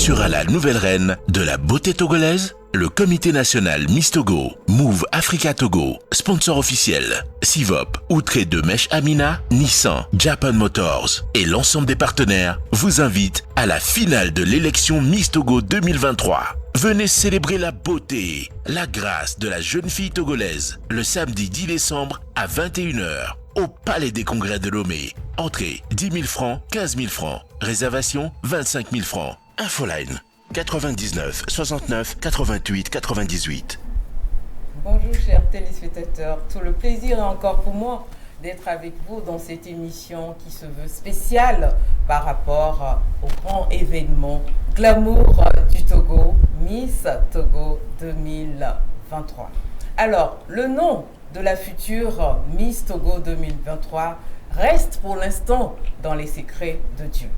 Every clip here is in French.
sera la nouvelle reine de la beauté togolaise? Le comité national Miss Togo, Move Africa Togo, sponsor officiel, Sivop, outré de Mèche Amina, Nissan, Japan Motors et l'ensemble des partenaires vous invitent à la finale de l'élection Miss Togo 2023. Venez célébrer la beauté, la grâce de la jeune fille togolaise le samedi 10 décembre à 21h au Palais des Congrès de Lomé. Entrée 10 000 francs, 15 000 francs. Réservation 25 000 francs. Infoline 99 69 88 98. Bonjour chers téléspectateurs, tout le plaisir est encore pour moi d'être avec vous dans cette émission qui se veut spéciale par rapport au grand événement glamour du Togo, Miss Togo 2023. Alors, le nom de la future Miss Togo 2023 reste pour l'instant dans les secrets de Dieu.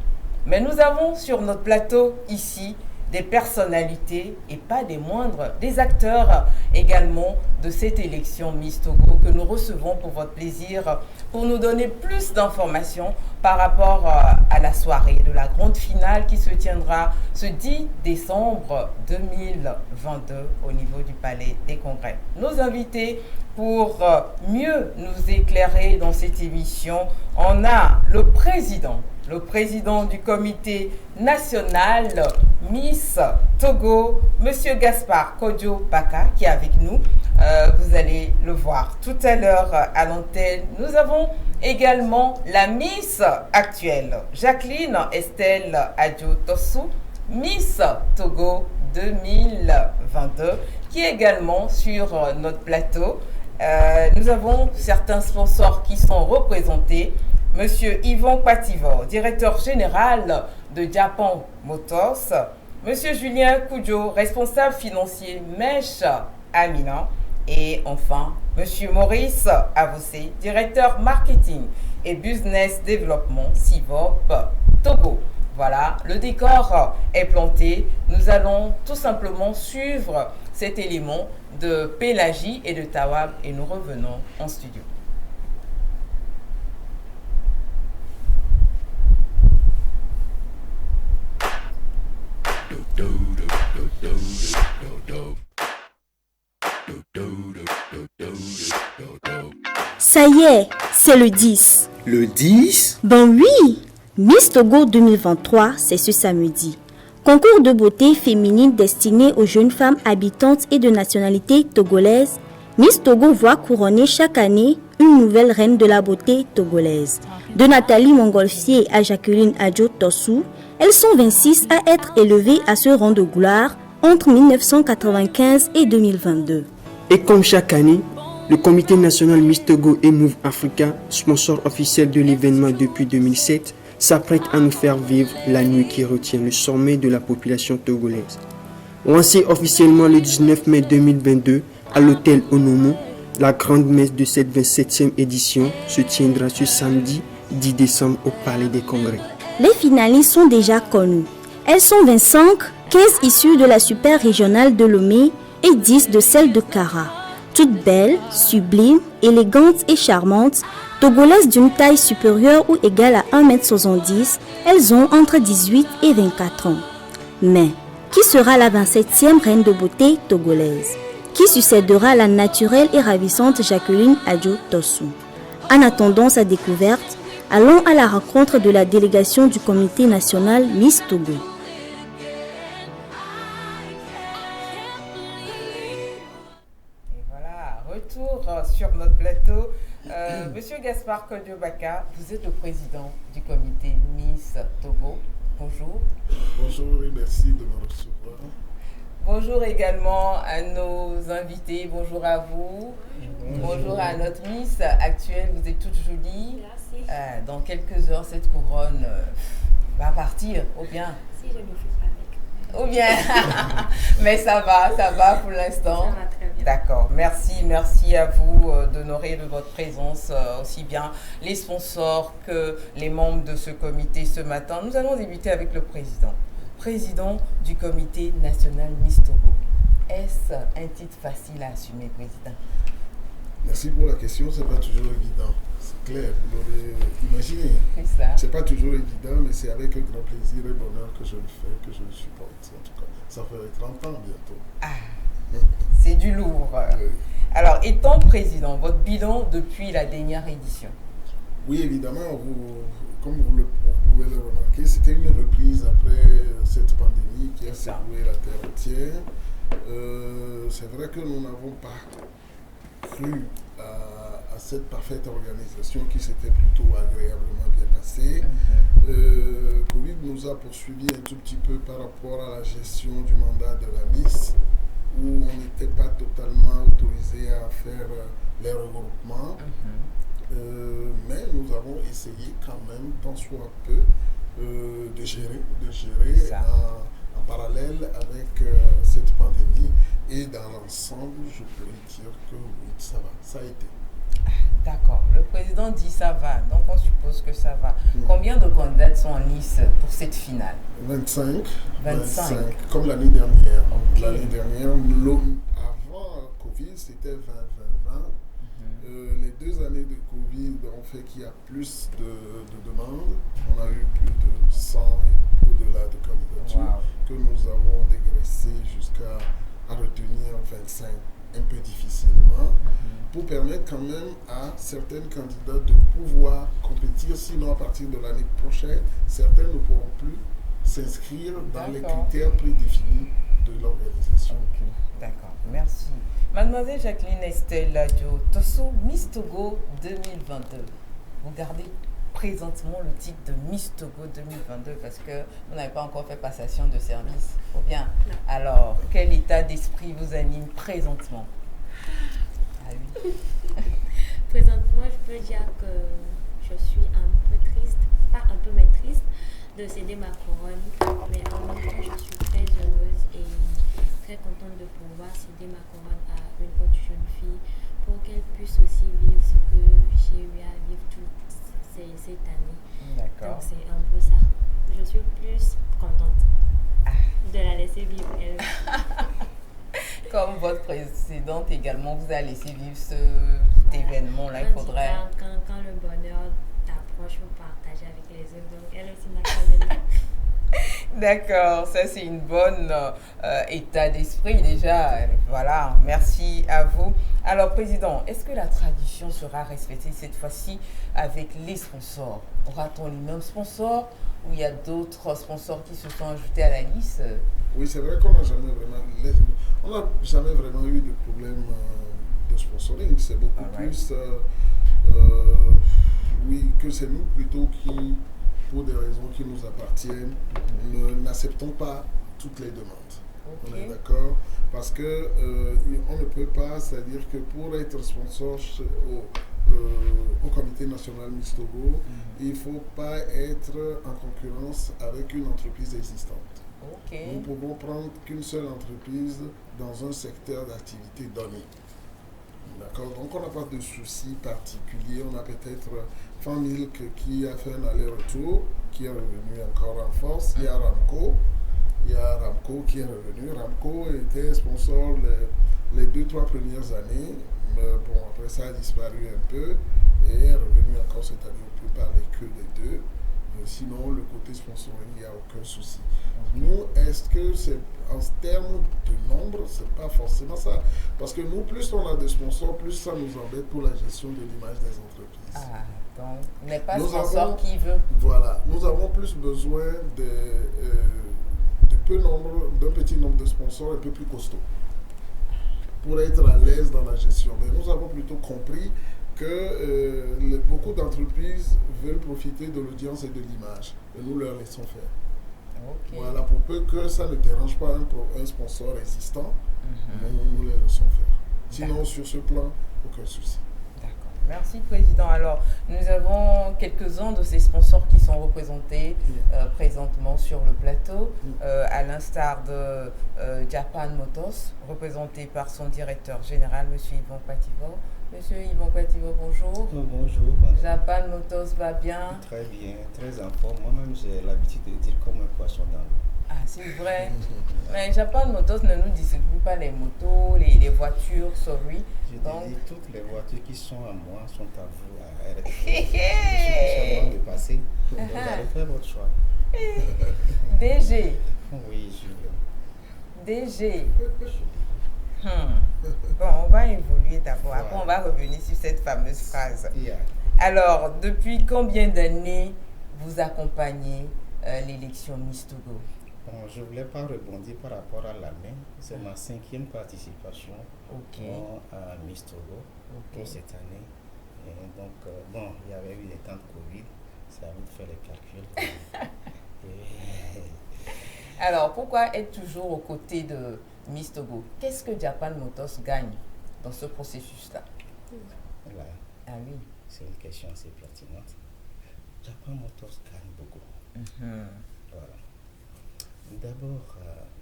Mais nous avons sur notre plateau ici des personnalités et pas des moindres, des acteurs également de cette élection Miss Togo que nous recevons pour votre plaisir, pour nous donner plus d'informations par rapport à la soirée de la grande finale qui se tiendra ce 10 décembre 2022 au niveau du Palais des Congrès. Nos invités pour mieux nous éclairer dans cette émission, on a le président du comité national Miss Togo, Monsieur Gaspard Kodjo Baka, qui est avec nous. Vous allez le voir tout à l'heure à l'antenne. Nous avons également la Miss actuelle, Jacqueline Estelle Adjo Tossou, Miss Togo 2022, qui est également sur notre plateau. Nous avons certains sponsors qui sont représentés. Monsieur Yvon Pativor, directeur général de Japan Motors. Monsieur Julien Koudjo, responsable financier Mèche Amina. Et enfin, Monsieur Maurice Avossé, directeur marketing et business développement Sivop Togo. Voilà, le décor est planté. Nous allons tout simplement suivre cet élément de Pélagie et de Tawab et nous revenons en studio. Ça y est, c'est le 10. Le 10? Ben oui, Miss Togo 2023, c'est ce samedi. Concours de beauté féminine destiné aux jeunes femmes habitantes et de nationalité togolaise, Miss Togo voit couronner chaque année une nouvelle reine de la beauté togolaise. De Nathalie Montgolfier à Jacqueline Adjo Tossou, elles sont 26 à être élevées à ce rang de gloire entre 1995 et 2022. Et comme chaque année, le comité national Miss Togo et Move Africa, sponsor officiel de l'événement depuis 2007, s'apprête à nous faire vivre la nuit qui retient le sommet de la population togolaise. Lancée officiellement le 19 mai 2022 à l'hôtel Onomo, la grande messe de cette 27e édition se tiendra ce samedi 10 décembre au Palais des Congrès. Les finalistes sont déjà connues. Elles sont 25, 15 issues de la super régionale de Lomé et 10 de celle de Kara. Toutes belles, sublimes, élégantes et charmantes, togolaises d'une taille supérieure ou égale à 1,70 m, elles ont entre 18 et 24 ans. Mais, qui sera la 27e reine de beauté togolaise? Qui succédera à la naturelle et ravissante Jacqueline Adjo Tossou? En attendant sa découverte, allons à la rencontre de la délégation du comité national Miss Togo. Retour sur notre plateau. Monsieur Gaspard Kodjo Baka, vous êtes le président du comité Miss Togo. Bonjour. Bonjour et merci de me recevoir. Bonjour également à nos invités. Bonjour à vous. Bonjour à notre Miss actuelle. Vous êtes toute jolie. Merci. Dans quelques heures, cette couronne va partir. Ou bien. Si je ne fais pas avec. Ou bien. Mais ça va pour l'instant. Ça va très bien. D'accord, merci à vous d'honorer de votre présence aussi bien les sponsors que les membres de ce comité ce matin. Nous allons débuter avec le président du comité national Miss Togo. Est-ce un titre facile à assumer, président? Merci pour la question, c'est pas toujours évident. clair, vous l'aurez imaginé. C'est ça. C'est pas toujours évident, mais c'est avec un grand plaisir et bonheur que je le fais, que je le supporte. En tout cas, ça ferait 30 ans bientôt. C'est du lourd. Oui. Alors, étant président, votre bilan depuis la dernière édition? Oui, évidemment, comme vous pouvez le remarquer, c'était une reprise après cette pandémie qui a secoué la terre entière. C'est vrai que nous n'avons pas cru à cette parfaite organisation qui s'était plutôt agréablement bien passée. Covid nous a poursuivi un tout petit peu par rapport à la gestion du mandat de la Miss, où on n'était pas totalement autorisé à faire les regroupements. Mais nous avons essayé quand même, tant soit peu, de gérer en parallèle avec cette pandémie. Et dans l'ensemble, je peux dire que oui, ça va, ça a été. D'accord. Le président dit ça va, donc on suppose que ça va. Combien de candidats sont en lice pour cette finale? 25. 25. Comme l'année dernière. Okay. L'année dernière, avant Covid, c'était 20-20-20. Les 2 années de Covid ont fait qu'il y a plus de demandes. On a eu plus de 100 et au-delà de candidatures que nous avons dégraissé jusqu'à retenir 25, un peu difficilement, pour permettre quand même à certaines candidats de pouvoir compétir. Sinon, à partir de l'année prochaine, certains ne pourront plus s'inscrire dans les critères prédéfinis de l'organisation. Okay. D'accord, merci. Mademoiselle Jacqueline Estelle Ladio Tosso, Miss Togo 2022. Vous gardez présentement le titre de Miss Togo 2022 parce que vous n'avez pas encore fait passation de service. Ou bien, alors, quel état d'esprit vous anime présentement? Ah oui. Présentement, je peux dire que je suis un peu triste, pas un peu mais triste, de céder ma couronne. Mais en même temps, je suis très heureuse et très contente de pouvoir céder ma couronne à une autre jeune fille pour qu'elle puisse aussi vivre ce que j'ai eu à vivre toute cette année. D'accord. Donc c'est un peu ça. Je suis plus contente de la laisser vivre elle. Comme votre présidente également vous a laissé vivre cet événement-là, il faudrait... Quand le bonheur t'approche, faut partager avec les autres. Donc elle aussi n'a pas de D'accord, ça c'est une bonne état d'esprit déjà. Voilà, merci à vous. Alors président, est-ce que la tradition sera respectée cette fois-ci avec les sponsors? Aura-t-on les mêmes sponsors ou il y a d'autres sponsors qui se sont ajoutés à la liste? Oui, c'est vrai qu'on n'a jamais vraiment eu de problème de sponsoring. C'est beaucoup plus oui, que c'est nous plutôt qui, pour des raisons qui nous appartiennent, n'acceptons pas toutes les demandes. On est d'accord? Parce que on ne peut pas, c'est-à-dire que pour être sponsor au Comité national Miss Togo, il ne faut pas être en concurrence avec une entreprise existante. Nous pouvons prendre qu'une seule entreprise dans un secteur d'activité donné. D'accord? Donc on n'a pas de souci particulier. On a peut-être Fan Milk qui a fait un aller-retour, qui est revenu encore en force. Il y a Ramco qui est revenu. Ramco était sponsor les 2-3 premières années. Mais bon, après ça a disparu un peu et est revenu encore cette année. On ne peut parler que des deux. Sinon, le côté sponsoring, il n'y a aucun souci. Nous, est-ce que c'est en termes de nombre, c'est pas forcément ça. Parce que nous, plus on a de sponsors, plus ça nous embête pour la gestion de l'image des entreprises. Ah, donc, il n'est pas sponsor qui veut. Voilà, nous avons plus besoin d'un petit nombre de sponsors un peu plus costauds pour être à l'aise dans la gestion. Mais nous avons plutôt compris que beaucoup d'entreprises veulent profiter de l'audience et de l'image. Et nous leur laissons faire. Voilà, pour peu que ça ne dérange pas un sponsor existant, nous les laissons faire. Sinon, sur ce plan, aucun souci. D'accord. Merci, Président. Alors, nous avons quelques-uns de ces sponsors qui sont représentés présentement sur le plateau, à l'instar de Japan Motors, représenté par son directeur général, M. Yvon Patifor. Monsieur Yvon Kwativo, bonjour. Bonjour. Japan Motors va bien? Très bien, très en forme. Moi-même, j'ai l'habitude de dire comme un poisson dans l'eau. Ah, c'est vrai. Mais Japan Motors ne nous distribue pas les motos, les voitures, sorry. Je Donc... dis, toutes les voitures qui sont à moi sont à vous, à RFI. Je suis seulement de passer. Vous allez faire votre choix. DG. Oui, Julien. DG. Bon, on va évoluer d'abord. Après, on va revenir sur cette fameuse phrase. Yeah. Alors, depuis combien d'années vous accompagnez l'élection Miss Togo? Bon, je ne voulais pas rebondir par rapport à l'année. C'est ma 5e participation à Miss Togo pour cette année. Et donc, bon, il y avait eu des temps de Covid. C'est à vous de faire les calculs. Alors, pourquoi être toujours aux côtés de Miss Togo? Qu'est-ce que Japan Motors gagne dans ce processus-là? Là, ah oui, c'est une question assez pertinente. Japan Motors gagne beaucoup. Voilà. D'abord,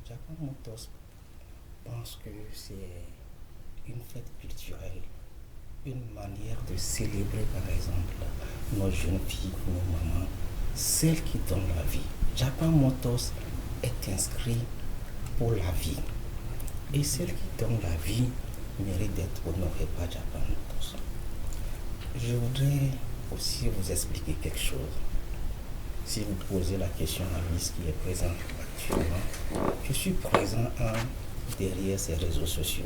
Japan Motors pense que c'est une fête culturelle, une manière de célébrer par exemple nos jeunes filles, nos mamans, celles qui donnent la vie. Japan Motors est inscrit pour la vie. Et celles qui donnent la vie méritent d'être honorées par Japan Motors. Je voudrais aussi vous expliquer quelque chose. Si vous posez la question à Miss qui est présente actuellement, je suis présent derrière ces réseaux sociaux.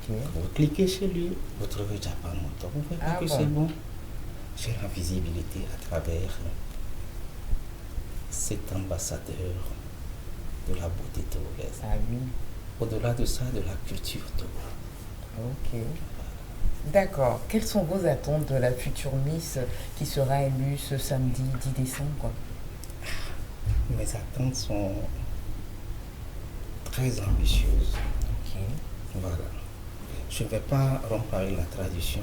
Vous cliquez chez lui, vous trouvez Japan Motors. Vous voyez que c'est bon. J'ai la visibilité à travers cet ambassadeur de la beauté togolaise. Ah oui. Au-delà de ça, de la culture togolaise. Ok. D'accord. Quelles sont vos attentes de la future Miss qui sera élue ce samedi 10 décembre? Mes attentes sont très ambitieuses. Ok. Voilà. Je ne vais pas rompre avec la tradition.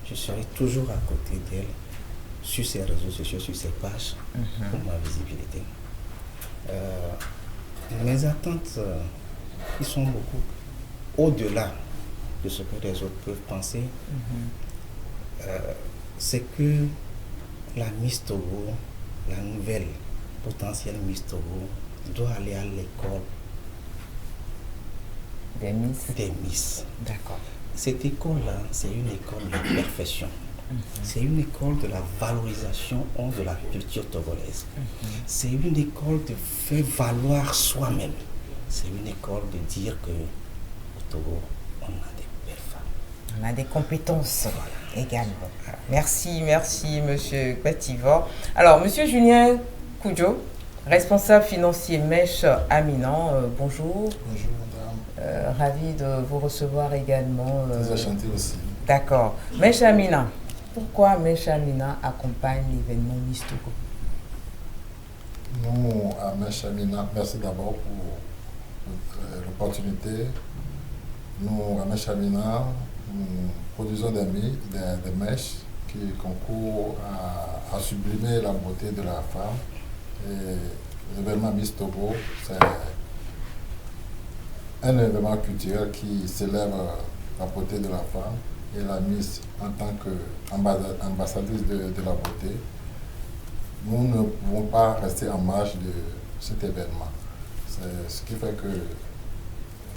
Je serai toujours à côté d'elle sur ses réseaux sociaux, sur ses pages, pour ma visibilité. Mes attentes, ils sont beaucoup au-delà de ce que les autres peuvent penser. C'est que la Miss Togo, la nouvelle potentielle Miss Togo, doit aller à l'école des Miss. Des Miss. D'accord. Cette école-là, c'est une école de perfection. C'est une école de la valorisation de la culture togolaise. C'est une école de faire valoir soi-même. C'est une école de dire que au Togo, on a des belles femmes. On a des compétences également. Merci, monsieur Kwativo. Alors, monsieur Julien Koudjo, responsable financier Mèche Aminan, bonjour. Bonjour, madame. Ravi de vous recevoir également. Très enchanté aussi. D'accord. Mèche Aminan, pourquoi Mèche Aminan accompagne l'événement Miss Togo? Nous, à Mèche Aminan, merci d'abord pour l'opportunité. Nous, à Mèche Aminan, nous produisons des mèches qui concourent à sublimer la beauté de la femme. Et l'événement Miss Togo, c'est un événement culturel qui célèbre la beauté de la femme. Et la Miss, en tant qu'ambassadrice de la beauté, nous ne pouvons pas rester en marge de cet événement. C'est ce qui fait que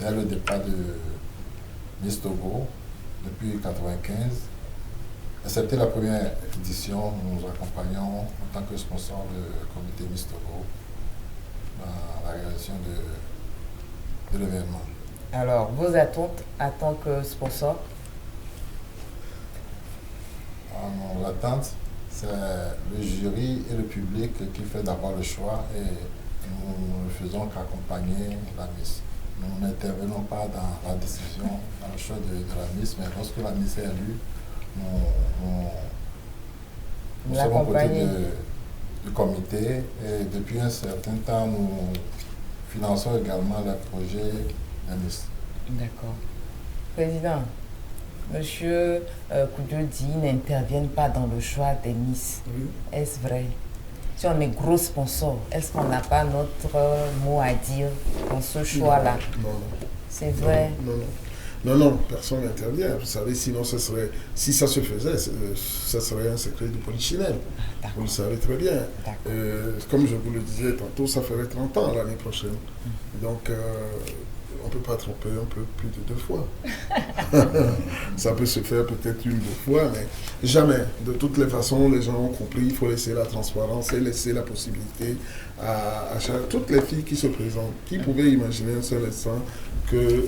dès le départ de Miss Togo, depuis 1995, excepté la première édition, nous accompagnons en tant que sponsor le comité Miss Togo dans la réalisation de l'événement. Alors, vos attentes en tant que sponsor? Nos attentes, c'est le jury et le public qui fait d'abord le choix et nous ne faisons qu'accompagner la Miss. Nous n'intervenons pas dans la décision, dans le choix de la Miss, mais lorsque la Miss est élue, nous sommes aux côtés du comité et depuis un certain temps, nous finançons également les projets de Miss. D'accord. Président, monsieur Koudjo dit n'interviennent pas dans le choix des Miss. Oui. Est-ce vrai? Si on est gros sponsor, est-ce qu'on n'a pas notre mot à dire dans ce choix-là? Non. C'est vrai? Non. Non, personne n'intervient. Vous savez, sinon, si ça se faisait, ça serait un secret de polichinelle. Vous le savez très bien. Comme je vous le disais tantôt, ça ferait 30 ans l'année prochaine. Donc, on ne peut pas tromper un peu plus de 2 fois. Ça peut se faire peut-être 1 ou 2 fois, mais jamais. De toutes les façons, les gens ont compris, il faut laisser la transparence et laisser la possibilité à toutes les filles qui se présentent. Qui pouvaient imaginer un seul instant que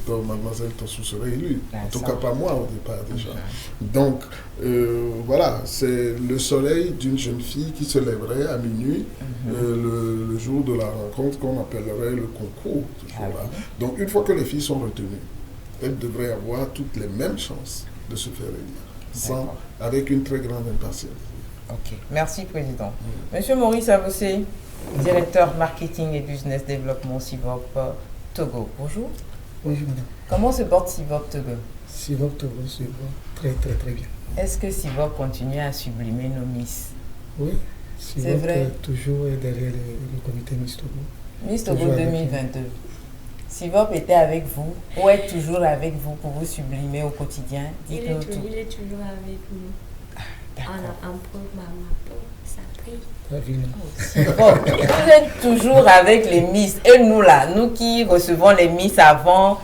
Mademoiselle Tossou serait élue. En tout cas, pas moi au départ déjà. Donc, voilà, c'est le soleil d'une jeune fille qui se lèverait à minuit le jour de la rencontre qu'on appellerait le concours. Donc, une fois que les filles sont retenues, elles devraient avoir toutes les mêmes chances de se faire élire, avec une très grande impatience. Ok, merci Président. Monsieur Maurice Avossé, directeur marketing et business développement Sivop Togo. Bonjour. Bonjour madame. Comment se porte Sivop Togo? Sivop Togo se porte très très très bien. Est-ce que Sivop continue à sublimer nos Miss? Oui, Sivop est toujours derrière le comité Miss Togo. Miss Togo 2022. Sivop était avec vous ou est toujours avec vous pour vous sublimer au quotidien? Il est toujours avec nous. On a un peu ma peau, ça brille. Vous êtes toujours avec les Miss. Et nous là, nous qui recevons les Miss avant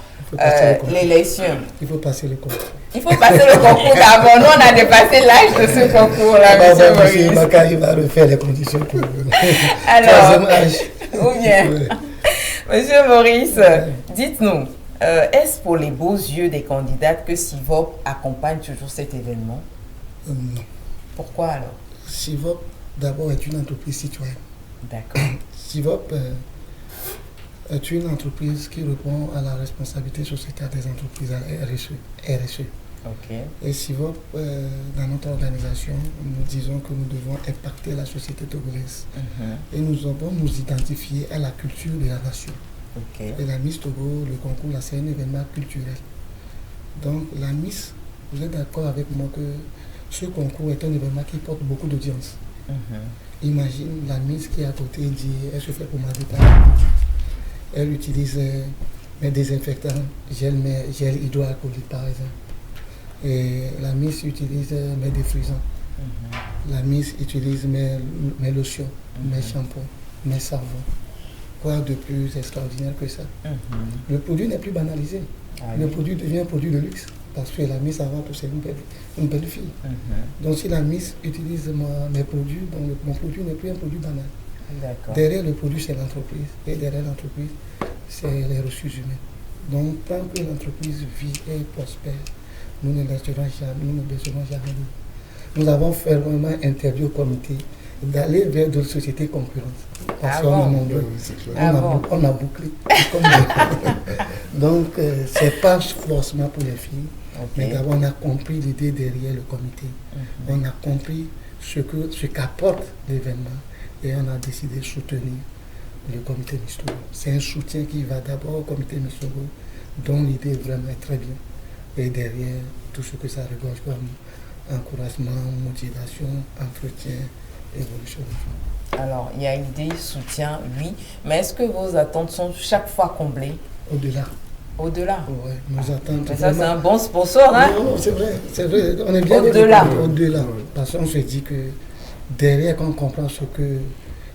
l'élection. Il faut passer le concours. Il faut passer le concours d'avant. Nous, on a dépassé l'âge de ce concours-là, monsieur Maurice. M. Bakary va refaire les conditions pour le troisième âge. Ou bien, monsieur Maurice, dites-nous, est-ce pour les beaux yeux des candidates que Sivop accompagne toujours cet événement? Non. Pourquoi alors? Sivop, d'abord, est une entreprise citoyenne. D'accord. Sivop est une entreprise qui répond à la responsabilité sociétale des entreprises à RSE. Ok. Et Sivop, dans notre organisation, nous disons que nous devons impacter la société togolaise. Et nous devons nous identifier à la culture de la nation. Okay. Et la Miss Togo, le concours, là, c'est un événement culturel. Donc la Miss, vous êtes d'accord avec moi que ce concours est un événement qui porte beaucoup d'audience. Imagine la Miss qui est à côté dit, elle se fait pour ma vie. Elle utilise mes désinfectants, gel hydroalcoolique par exemple. Et la Miss utilise mes défrisants. La Miss utilise mes lotions, mes shampoings, mes savons. Quoi de plus extraordinaire que ça? Le produit n'est plus banalisé. Le produit devient un produit de luxe. Parce que la Miss avant tout, c'est une belle fille. Donc si la Miss utilise mes produits, donc mon produit n'est plus un produit banal. Derrière le produit, c'est l'entreprise. Et derrière l'entreprise, c'est les ressources humaines. Donc tant que l'entreprise vit et prospère, nous ne laisserons jamais. Nous avons fermement interdit au comité d'aller vers d'autres sociétés concurrentes. Parce qu'on est nombreux. On a bouclé. Donc, ce n'est pas forcément pour les filles, mais d'abord on a compris l'idée derrière le comité. On a compris ce qu'apporte l'événement et on a décidé de soutenir le comité Miss Togo. C'est un soutien qui va d'abord au comité Miss Togo, dont l'idée vraiment est très bien. Et derrière, tout ce que ça regorge comme encouragement, motivation, entretien, évolution. Alors, il y a idée, soutien, oui. Mais est-ce que vos attentes sont chaque fois comblées? Au-delà. Au-delà? Oui, nos attentes. Mais ça, c'est un bon sponsor, hein? Non, c'est vrai. On est bien au-delà. Au-delà. Parce qu'on se dit que derrière, quand on comprend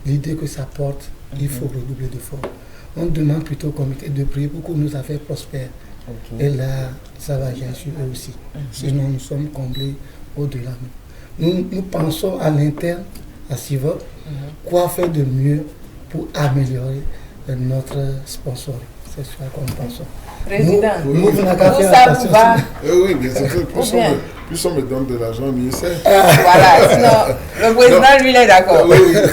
l'idée que ça porte, il faut redoubler d'efforts. On demande plutôt au comité de prier pour que nos affaires prospèrent. Et là, ça va agir sur eux aussi. Sinon, nous sommes comblés au-delà. Nous pensons à l'interne, à Sivop, quoi faire de mieux pour améliorer notre sponsoring. C'est ce qu'on pense. Président, ça vous va? Oui, bien sûr. Plus on me donne de l'argent, mieux c'est. Voilà, sinon, le président, lui, il est d'accord.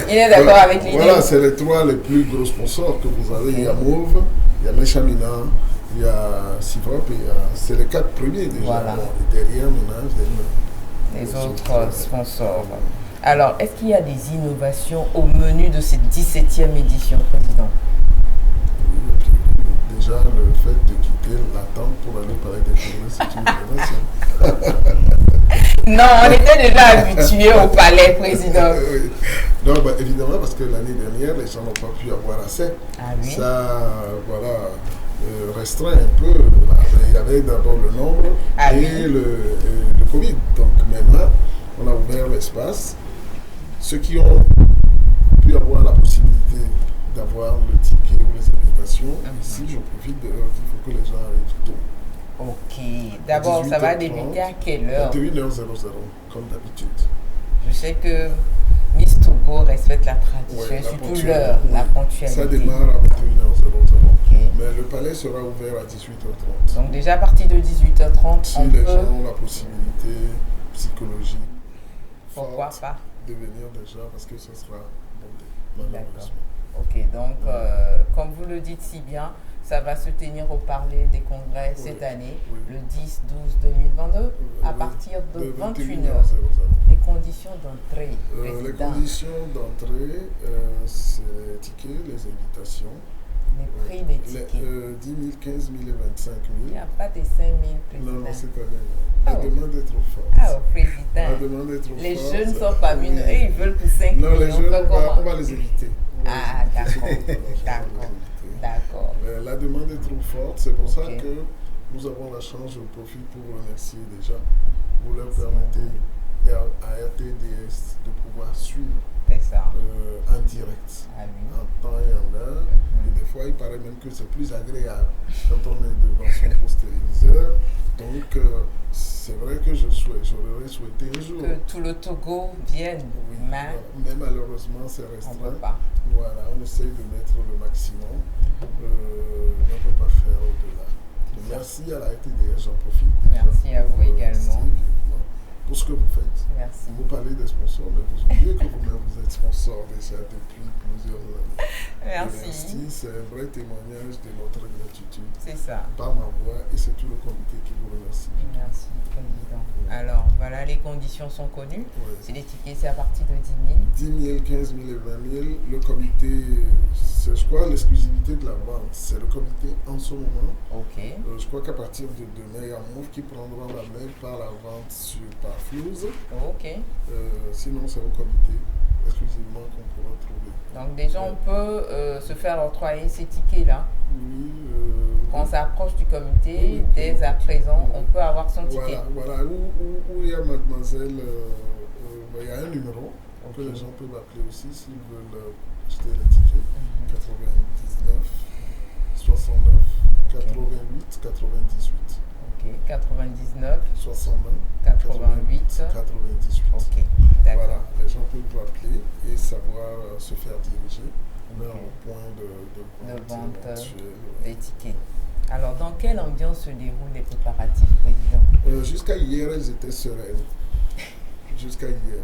Il est d'accord avec l'idée. Voilà, c'est les 3 les plus gros sponsors que vous avez. Il y a Mauve, il y a Meshamina, il y a Sivop, et c'est les 4 premiers déjà. Voilà. Et derrière, les autres sponsors. Alors, est-ce qu'il y a des innovations au menu de cette 17e édition, Président? Déjà, le fait de quitter l'attente pour aller parler des congrès, c'est une innovation. Non, on était déjà habitués au palais, Président. Oui. Non, bah, évidemment, parce que l'année dernière, les gens n'ont pas pu avoir assez. Ah oui? Ça, voilà, restreint un peu. il y avait d'abord le nombre et le Covid. Donc maintenant, on a ouvert l'espace. Ceux qui ont pu avoir la possibilité d'avoir le ticket ou les invitations, ici, je profite de leur dire qu'il faut que les gens arrivent tôt. Ok. D'abord, ça va débuter à quelle heure? 21h00, comme d'habitude. Je sais que Miss Togo respecte la tradition, Ouais, surtout l'heure, la ponctualité. Ça démarre à 21h00. Okay. Mais le palais sera ouvert à 18h30. Donc déjà à partir de 18h30, si les gens ont la possibilité psychologique, pourquoi pas de venir déjà parce que ce sera bondé. D'accord. Ok, donc comme vous le dites si bien, ça va se tenir au Palais des Congrès cette année, le 10-12-2022, à partir de 21h. Les conditions d'entrée, les conditions d'entrée, c'est les tickets, les invitations. Les prix des tickets 10 000, 15 000 et 25 000. Il n'y a pas des 5 000 présidents. Non, cette année, la demande est trop forte. Ah, au président. La demande est trop les forte. Les jeunes sont pas venus, eux, ils veulent pour 5 000. Non, les jeunes, on va les éviter. Ah, d'accord. D'accord. La demande est trop forte, c'est pour ça que nous avons la chance, je profite pour vous remercier déjà. Vous leur permettez à RTDS de pouvoir suivre en direct, en temps et en heure. Et des fois, il paraît même que c'est plus agréable quand on est devant son poste téléviseur. Donc, c'est vrai que j'aurais souhaité un jour que tout le Togo vienne, mais malheureusement, c'est restreint. Voilà, on essaye de mettre le maximum. On ne peut pas faire au-delà. Merci à la RTDS, j'en profite. Merci à vous également. Pour ce que vous faites. Merci. Vous parlez des sponsors, mais vous oubliez que vous-même vous êtes sponsor déjà depuis plusieurs années. Merci. C'est un vrai témoignage de notre gratitude. C'est ça. Par ma voix, et c'est tout le comité qui vous remercie. Merci, Président. Alors, voilà, les conditions sont connues. C'est les tickets, c'est à partir de 10 000. 10 000, 15 000 et 20 000. Le comité, c'est, je crois, l'exclusivité de la vente. C'est le comité en ce moment. Ok. Je crois qu'à partir de demain, il y a Move qui prendra la main par la vente par Flouze. Ok. Sinon, c'est au comité exclusivement qu'on pourra trouver. Donc déjà, on peut se faire octroyer ces tickets-là. Oui. Quand on s'approche du comité, dès à présent, on peut avoir son ticket. Voilà. Où il y a mademoiselle, il y a un numéro que les gens peuvent appeler aussi s'ils veulent acheter les tickets. 99 69 88 98. Ok, 99 69 88 98. Ok, d'accord. Voilà, les gens peuvent vous appeler et savoir se faire diriger vers un point de vente des tickets. Alors, dans quelle ambiance se déroulent les préparatifs, Président? Jusqu'à hier, elles étaient sereines. Jusqu'à hier.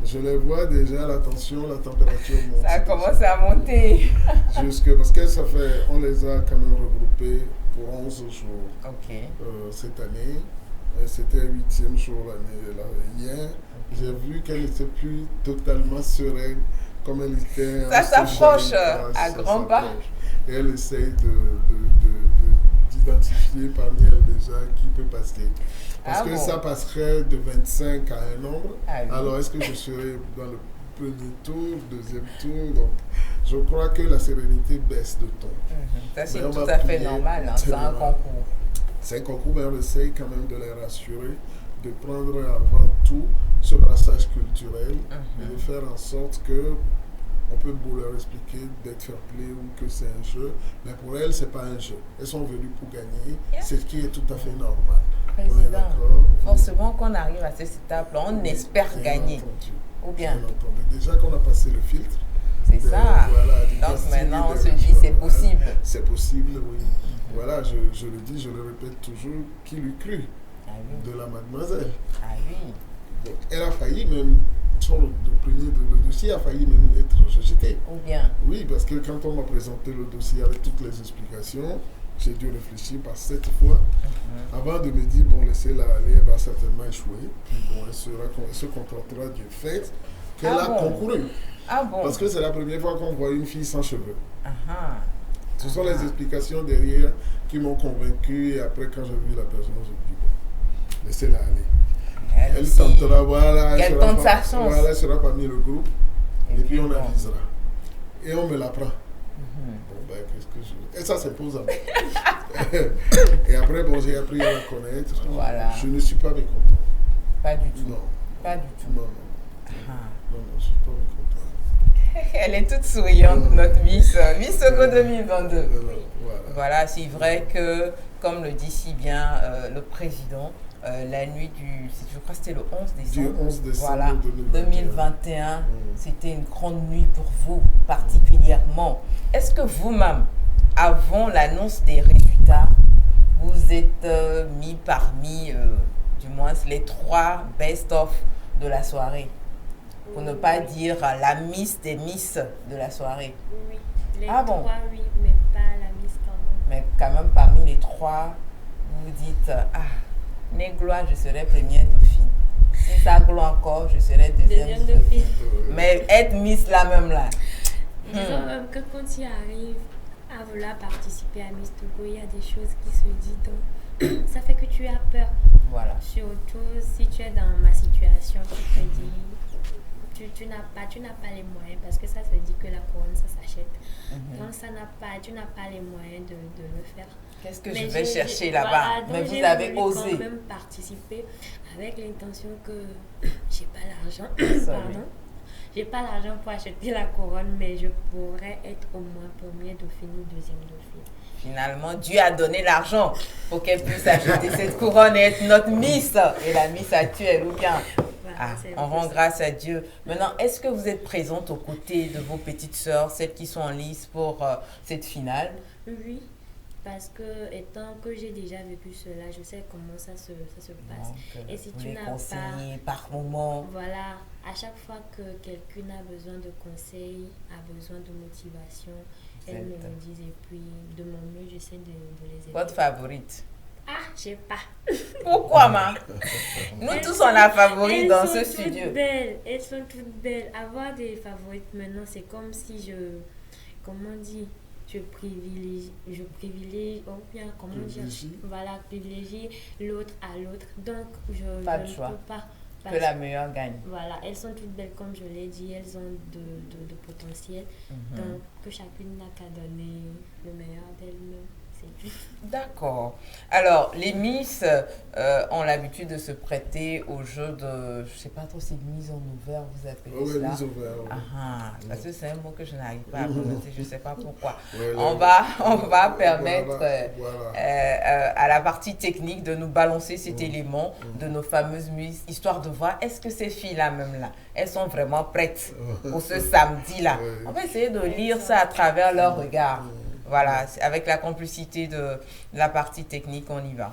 Je les vois déjà, la tension, la température monte. Ça a commencé à monter. Parce que on les a quand même regroupés pour 11 jours. Cette année. C'était le 8e jour l'année hier. J'ai vu qu'elle n'était plus totalement sereine comme elle était. Ça s'approche à grands pas. Et elle essaye d'identifier parmi elles déjà qui peut passer. Parce que ça passerait de 25 à un nombre. Alors est-ce que je serai dans le premier tour, deuxième tour? Donc, je crois que la sérénité baisse de ton. Ça c'est tout à fait normal, c'est un concours. C'est un concours, mais on essaye quand même de les rassurer, de prendre avant tout ce brassage culturel et de faire en sorte que on peut beau leur expliquer d'être fair play ou que c'est un jeu, mais pour elles, c'est pas un jeu. Elles sont venues pour gagner, ce qui est tout à fait normal. Président, forcément qu'on arrive à cette étape-là, on espère gagner. Ou bien déjà qu'on a passé le filtre. C'est ça. Donc maintenant, on se dit c'est possible. C'est possible, oui. Voilà, je le dis, je le répète toujours, qui l'eût cru de la mademoiselle. Donc, elle a failli même, le dossier a failli même être rejeté. Ou bien? Oui, parce que quand on m'a présenté le dossier avec toutes les explications, j'ai dû réfléchir par 7 fois avant de me dire, bon, laissez-la aller, elle va certainement échouer. Puis bon, elle se contentera du fait qu'elle a concouru. Parce que c'est la première fois qu'on voit une fille sans cheveux. Ce sont les explications derrière qui m'ont convaincu. Et après, quand j'ai vu la personne, j'ai dit, bon, laissez-la aller. Elle tentera, voilà. Elle tente sa chance. Voilà, elle sera parmi le groupe. Et puis on avisera. Et on me la prend. Bon, ben, qu'est-ce que je... Et ça s'impose à moi. Et après, bon, j'ai appris à la connaître. Voilà. Je ne suis pas mécontent. Pas du tout. Non. Pas du tout. Non, non, je ne suis pas mécontent. Elle est toute souriante, notre Miss Togo 2022. Voilà, c'est vrai que, comme le dit si bien le président, la nuit je crois que c'était le 11 décembre. Du 11 décembre voilà, 2021, c'était une grande nuit pour vous, particulièrement. Est-ce que vous-même, avant l'annonce des résultats, vous êtes mis parmi, du moins, les 3 best-of de la soirée? Pour ne pas dire la Miss des Miss de la soirée. Oui, les 3, oui, mais pas la Miss quand même. Mais quand même, parmi les 3, vous dites, Négloire, je serai première dauphine. Si ça gloire encore, je serai deuxième dauphine. Mais être Miss là même là. Disons même que quand tu arrives à vouloir participer à Miss Togo, il y a des choses qui se disent. Donc, ça fait que tu as peur. Voilà. Surtout si tu es dans ma situation, tu te dis... Tu n'as pas les moyens parce que ça se dit que la couronne ça s'achète. Donc tu n'as pas les moyens de le faire. Qu'est-ce que je vais chercher là-bas? Mais vous avez osé. J'ai quand même participer avec l'intention que j'ai pas l'argent. Pardon. J'ai pas l'argent pour acheter la couronne, mais je pourrais être au moins première dauphine ou deuxième dauphine. Finalement, Dieu a donné l'argent pour qu'elle puisse acheter cette couronne et être notre Miss. Et la Miss actuelle, ou bien... on rend grâce à Dieu. Maintenant, est-ce que vous êtes présente aux côtés de vos petites sœurs, celles qui sont en lice pour cette finale? Oui, parce que étant que j'ai déjà vécu cela, je sais comment ça se passe. Donc, et si vous tu les n'as conseillez par moment. Voilà, à chaque fois que quelqu'un a besoin de conseils, a besoin de motivation, elles me le disent et puis de mon mieux, j'essaie de les aider. Votre favorite? Je sais pas. Pourquoi, ma? Nous tous, on a favori dans ce studio. Elles sont toutes belles. Avoir des favorites maintenant, c'est comme si je privilégie, ou bien, privilégie l'autre à l'autre. Donc, je ne peux pas. Que la meilleure gagne. Voilà, elles sont toutes belles, comme je l'ai dit, elles ont de potentiel. Donc, que chacune n'a qu'à donner le meilleur d'elle-même. D'accord. Alors, les Miss ont l'habitude de se prêter au jeu de... Je ne sais pas trop si mise en ouvert, vous appelez ça. Mise en ouvert. Parce que c'est un mot que je n'arrive pas à prononcer, je ne sais pas pourquoi. On va permettre à la partie technique de nous balancer cet élément de nos fameuses Miss, histoire de voir est-ce que ces filles-là même là, elles sont vraiment prêtes pour ce samedi-là. On va essayer de lire ça à travers leur regard. Voilà, avec la complicité de la partie technique, on y va.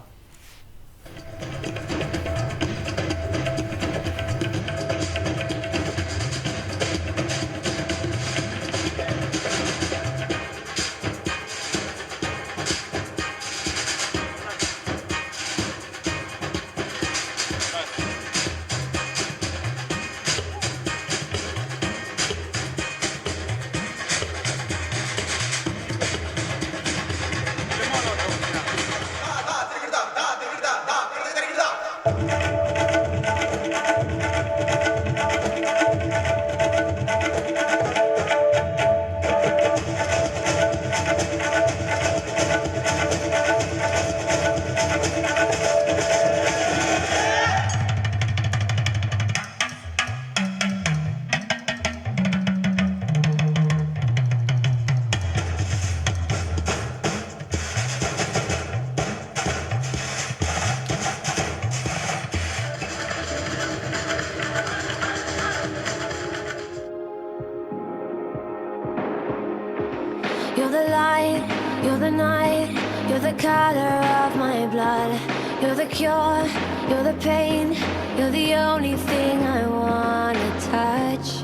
You're the light, you're the night, you're the color of my blood. You're the cure, you're the pain, you're the only thing I wanna touch.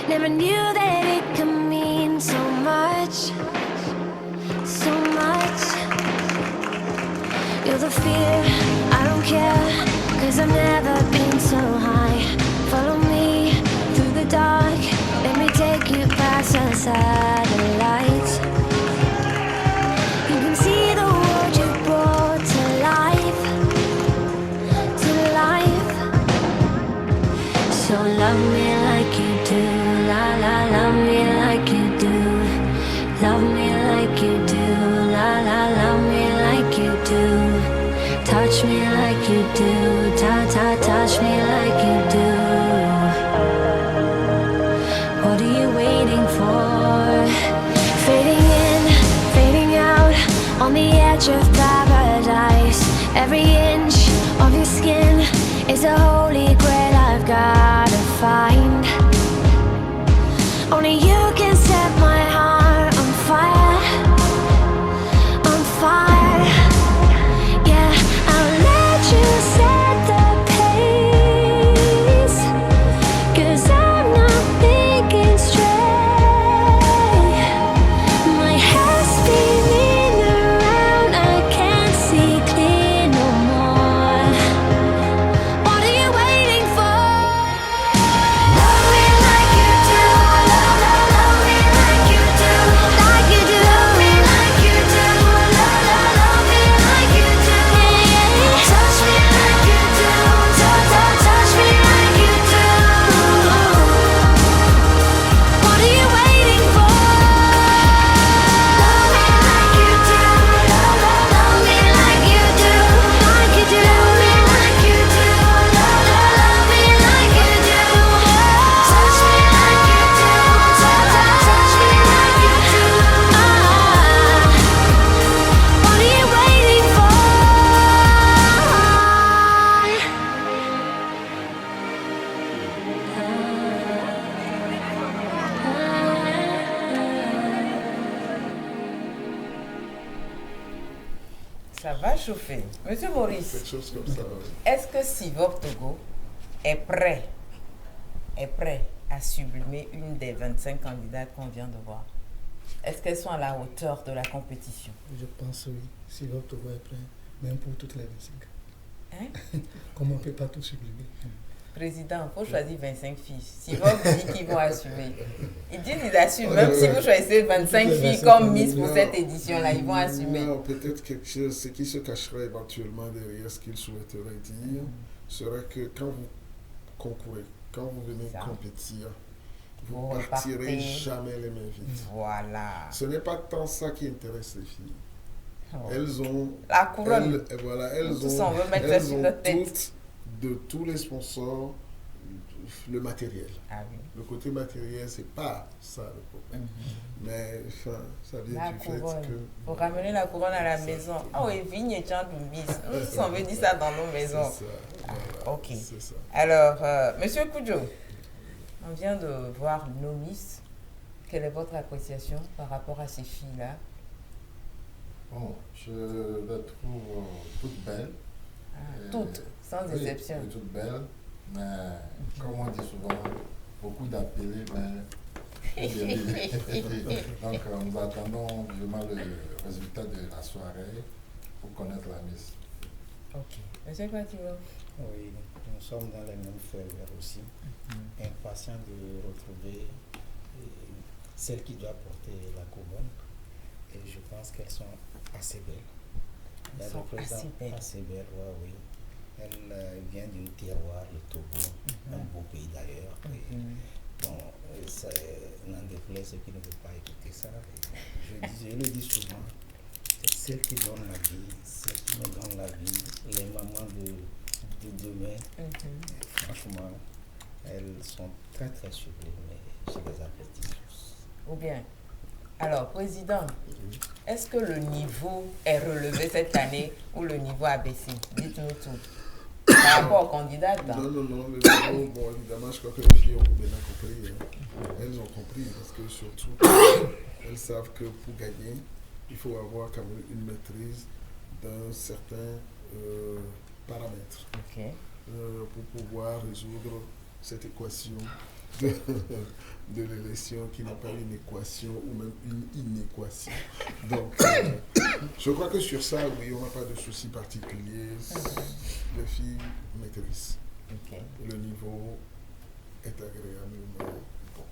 Never knew that it could mean so much, so much. You're the fear, I don't care, 'cause I've never been so high. Follow me through the dark, let me take you past the satellites. You can see the world you brought to life, to life. So love me like you do, la la, love me like you do. do. Touch me like you do. What are you waiting for? Fading in, fading out, on the edge of paradise. Every inch of your skin is a holy grail I've gotta find. Only you can set my heart on fire, on fire. Yeah, I'll let you set the pace, 'cause I'm not thinking straight. My head's spinning around, I can't see clear no more. What are you waiting for? Love me like you do, love me like you do, like you do. Love me like you do, love me like you do. Touch me like you do, touch me like you do. What are you waiting for? Love me like you do, love me like you do, like you do. Love me like you do, love me like you do. Touch me like you do, touch me like you do. What are you waiting for? Ça va chauffer. Monsieur Maurice, Quelque chose comme ça. Oui. est-ce que Sivop Togo est prêt à sublimer une des 25 candidates qu'on vient de voir? Est-ce qu'elles sont à la hauteur de la compétition? Je pense oui. Si votre Togo est prêt, même pour toutes les 25. Hein? Comment on ne peut pas tout sublimer? Président, il faut choisir 25 filles. Sivop dit qu'ils vont assumer. Ils disent qu'ils assument. Même si vous choisissez 25 filles comme Miss pour cette édition-là, ils vont assumer. Non, peut-être quelque chose, ce qui se cacherait éventuellement derrière ce qu'ils souhaiteraient dire, serait que quand vous concourez, quand vous venez compétir, vous ne partirez jamais les mains vides. Voilà. Ce n'est pas tant ça qui intéresse les filles. Oh. Elles ont la couronne. Elles ont toutes, de tous les sponsors, le matériel. Ah oui. Le côté matériel, c'est pas ça le problème. Mais enfin, ça vient du fait que... Pour ramener la couronne à la maison. Ah oui, vigne et chant du bis. Nous, on veut dire ça dans nos maisons. C'est ça. Voilà, ok. C'est ça. Alors, Monsieur Koudjo, on vient de voir nos Miss. Quelle est votre appréciation par rapport à ces filles-là? Bon, je les trouve toutes belles. Toutes, sans exception. Oui, toutes belles, mais comme on dit souvent, beaucoup d'appelés, mais donc nous attendons vraiment le résultat de la soirée pour connaître la Miss. Ok. Monsieur Quatiro? Oui, nous sommes dans les mêmes feuilles aussi, impatients de retrouver celle qui doit porter la couronne. Et je pense qu'elles sont assez belles. Elles sont assez belles. Oui. Elle vient du terroir, le Togo, un beau pays d'ailleurs. Bon, n'en déplaise ceux qui ne veulent pas écouter ça. Je le dis souvent, c'est celle qui donne la vie, celle qui me donne la vie, les mamans de demain. Franchement, elles sont très très sublimes, mais je les apprécie tous. Ou bien, alors, Président, est-ce que le niveau est relevé cette année ou le niveau a baissé? Dites-nous tout. Par rapport aux candidats. Non, le niveau, bon, évidemment, je crois que les filles ont bien compris. Hein. Elles ont compris parce que surtout, elles savent que pour gagner, il faut avoir quand même une maîtrise d'un certain paramètre pour pouvoir résoudre cette équation de l'élection qui n'est pas une équation ou même une inéquation. Donc, je crois que sur ça, oui, on n'a pas de souci particulier. Les filles maîtrisent. Le niveau est agréablement bon.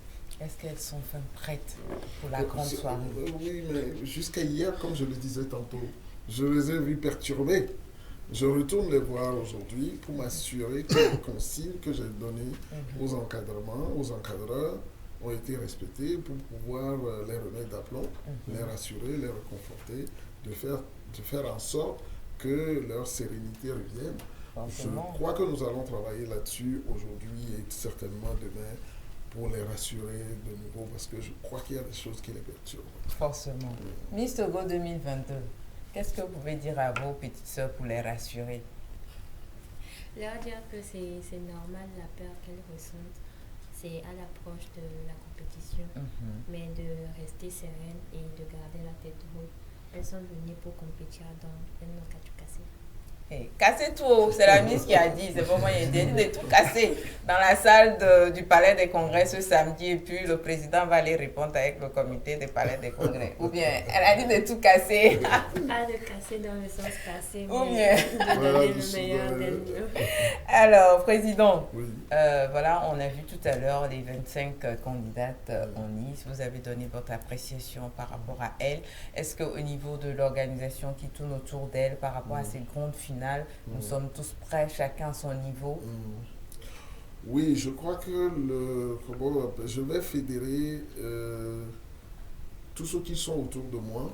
Est-ce qu'elles sont enfin prêtes pour la grande soirée? Oui, mais jusqu'à hier, comme je le disais tantôt, je les ai vues perturbées. Je retourne les voir aujourd'hui pour m'assurer que les consignes que j'ai données aux encadreurs ont été respectées pour pouvoir les remettre d'aplomb, les rassurer, les réconforter, de faire en sorte que leur sérénité revienne. Forcément. Je crois que nous allons travailler là-dessus aujourd'hui et certainement demain pour les rassurer de nouveau parce que je crois qu'il y a des choses qui les perturbent. Forcément. Miss Togo 2022, qu'est-ce que vous pouvez dire à vos petites sœurs pour les rassurer? Leur dire que c'est normal la peur qu'elles ressentent. C'est à l'approche de la compétition, mais de rester sereine et de garder la tête haute. Elles sont venues pour compétir, donc elles n'ont qu'à tout casser. Hey, cassez tout, c'est la Miss qui a dit, c'est pas moi, il a dit de tout casser dans la salle du Palais des Congrès ce samedi et puis le président va aller répondre avec le comité des Palais des Congrès. Ou bien, elle a dit de tout casser. Pas de casser dans le sens cassé, Ou mais bien. de donner le meilleur d'elle-même. Alors, président, Oui. voilà, on a vu tout à l'heure les 25 candidates en Nice. Vous avez donné votre appréciation par rapport à elles. Est-ce qu'au niveau de l'organisation qui tourne autour d'elles, par rapport à ces grandes finales, nous sommes tous prêts, chacun à son niveau? Oui, je crois que je vais fédérer tous ceux qui sont autour de moi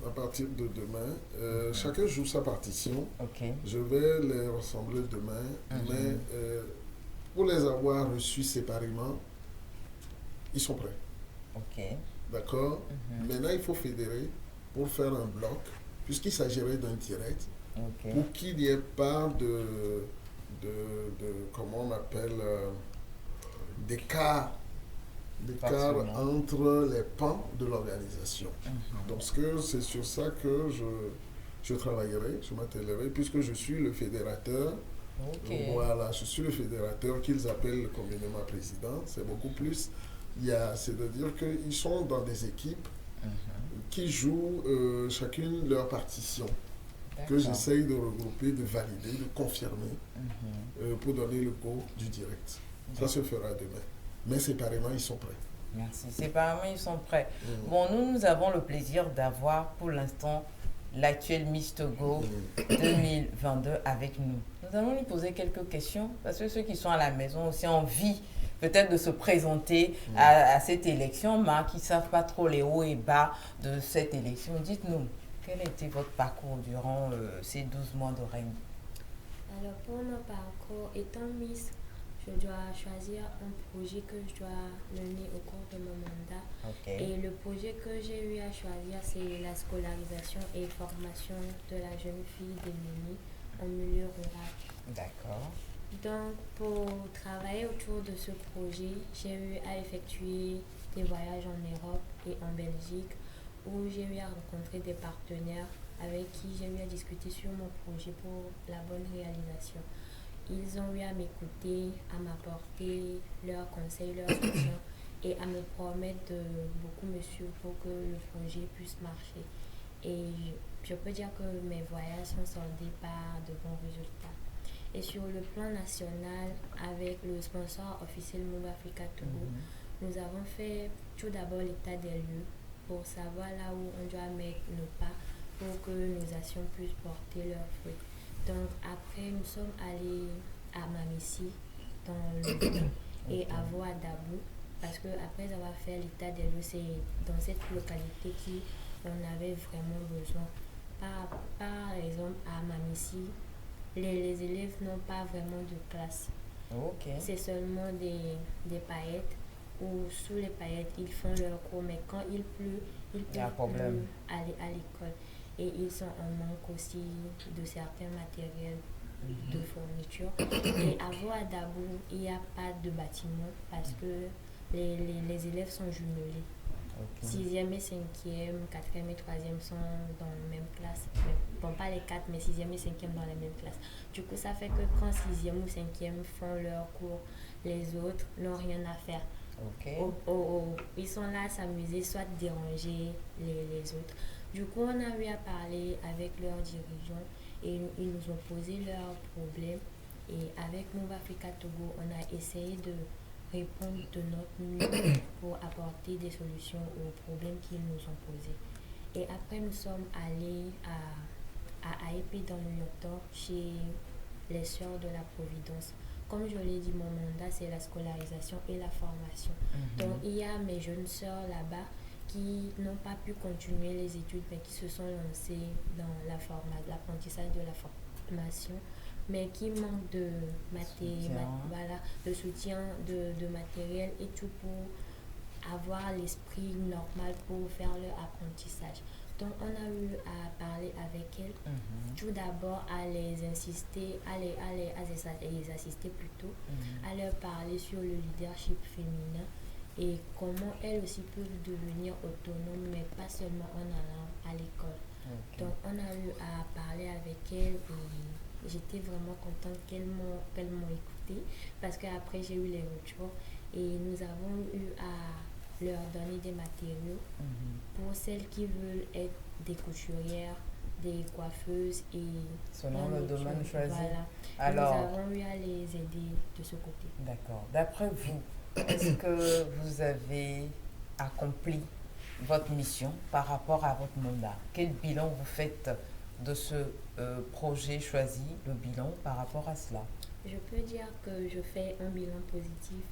à partir de demain. Chacun joue sa partition. Je vais les rassembler demain, mais pour les avoir reçus séparément, ils sont prêts. D'accord. Maintenant, il faut fédérer pour faire un bloc, puisqu'il s'agirait d'un direct, pour qu'il n'y ait pas de comment on appelle, d'écart entre les pans de l'organisation. Donc c'est sur ça que je travaillerai, je m'attellerai, puisque je suis le fédérateur. Voilà, je suis le fédérateur qu'ils appellent communément président. C'est beaucoup plus. C'est-à-dire qu'ils sont dans des équipes qui jouent chacune leur partition, que j'essaye de regrouper, de valider, de confirmer pour donner le go du direct. Ça se fera demain. Mais séparément, ils sont prêts. Merci. Séparément, ils sont prêts. Bon, nous avons le plaisir d'avoir pour l'instant l'actuel Miss Togo 2022 avec nous. Nous allons lui poser quelques questions parce que ceux qui sont à la maison ont aussi envie peut-être de se présenter à cette élection, mais qui ne savent pas trop les hauts et bas de cette élection. Dites-nous, quel a été votre parcours durant ces 12 mois de règne? Alors, pour mon parcours, étant Miss, je dois choisir un projet que je dois mener au cours de mon mandat. Et le projet que j'ai eu à choisir, c'est la scolarisation et formation de la jeune fille d'Émilie en milieu rural. D'accord. Donc, pour travailler autour de ce projet, j'ai eu à effectuer des voyages en Europe et en Belgique où j'ai eu à rencontrer des partenaires avec qui j'ai eu à discuter sur mon projet pour la bonne réalisation. Ils ont eu à m'écouter, à m'apporter leurs conseils, leurs soutiens et à me promettre de beaucoup me suivre pour que le projet puisse marcher. Et je peux dire que mes voyages sont soldés par de bons résultats. Et sur le plan national, avec le sponsor officiel Move Africa Togo, nous avons fait tout d'abord l'état des lieux pour savoir là où on doit mettre nos pas pour que nos actions puissent porter leurs fruits. Donc après, nous sommes allés à Mamissi, dans le Bénin, et à Voadabou, parce qu'après avoir fait l'état des lieux, c'est dans cette localité qu'on avait vraiment besoin. Par exemple, à Mamissi, les élèves n'ont pas vraiment de classe. C'est seulement des paillettes, ou sous les paillettes, ils font leur cours, mais quand il pleut, ils peuvent plus aller à l'école. Et ils sont en manque aussi de certains matériels de fourniture. Et à Voadabou, il n'y a pas de bâtiment parce que les élèves sont jumelés. 6e et 5e, 4e et 3e sont dans la même classe. Bon, pas les 4, mais 6e et 5e dans la même classe. Du coup, ça fait que quand 6e ou 5e font leur cours, les autres n'ont rien à faire. Ils sont là à s'amuser, soit déranger les autres. Du coup, on a eu à parler avec leurs dirigeants et ils nous ont posé leurs problèmes. Et avec Move Africa Togo, on a essayé de répondre de notre mieux pour apporter des solutions aux problèmes qu'ils nous ont posés. Et après, nous sommes allés à AEP dans le Nord chez les Sœurs de la Providence. Comme je l'ai dit, mon mandat, c'est la scolarisation et la formation. Donc, il y a mes jeunes sœurs là-bas qui n'ont pas pu continuer les études, mais qui se sont lancées dans l'apprentissage de la formation mais qui manquent de soutien, de matériel et tout pour avoir l'esprit normal pour faire leur apprentissage. Donc on a eu à parler avec elles, tout d'abord à les assister plutôt, à leur parler sur le leadership féminin et comment elles aussi peuvent devenir autonomes, mais pas seulement en allant à l'école. Donc on a eu à parler avec elles et j'étais vraiment contente qu'elles m'ont écouté, parce qu'après j'ai eu les retours et nous avons eu à leur donner des matériaux pour celles qui veulent être des couturières, des coiffeuses et selon le domaine choisi. Voilà. Alors, nous avons eu à les aider de ce côté. D'accord. D'après vous, est-ce que vous avez accompli votre mission par rapport à votre mandat? Quel bilan vous faites de ce projet choisi, le bilan par rapport à cela? Je peux dire que je fais un bilan positif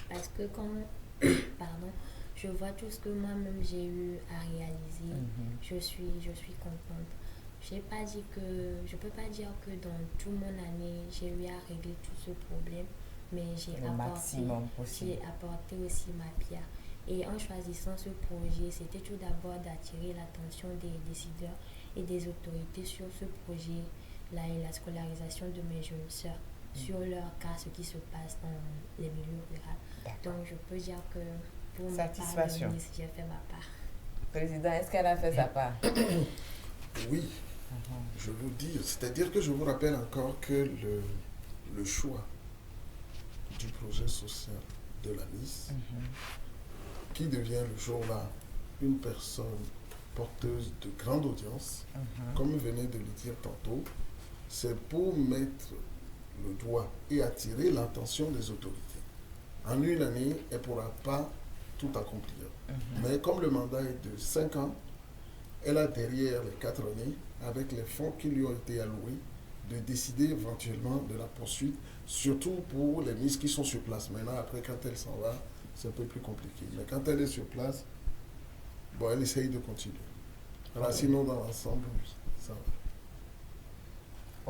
parce que quand je vois tout ce que moi-même j'ai eu à réaliser, je suis contente. Je peux pas dire que dans toute mon année, j'ai eu à régler tout ce problème, mais j'ai apporté aussi ma pierre. Et en choisissant ce projet, c'était tout d'abord d'attirer l'attention des décideurs et des autorités sur ce projet-là et la scolarisation de mes jeunes sœurs, sur leur cas, ce qui se passe dans les milieux ruraux. Donc je peux dire que pour ma part, j'ai fait ma part. Président, est-ce qu'elle a fait sa part? Oui, je vous dis, c'est-à-dire que je vous rappelle encore que le choix du projet social de la Miss, qui devient le jour-là une personne porteuse de grande audience, comme venait de le dire tantôt, c'est pour mettre le doigt et attirer l'attention des autorités. En une année, elle ne pourra pas tout accomplir. Mais comme le mandat est de 5 ans, elle a derrière les 4 années, avec les fonds qui lui ont été alloués, de décider éventuellement de la poursuite, surtout pour les miss qui sont sur place. Maintenant, après, quand elle s'en va, c'est un peu plus compliqué. Mais quand elle est sur place, bon, elle essaye de continuer. Alors, sinon, dans l'ensemble, ça va.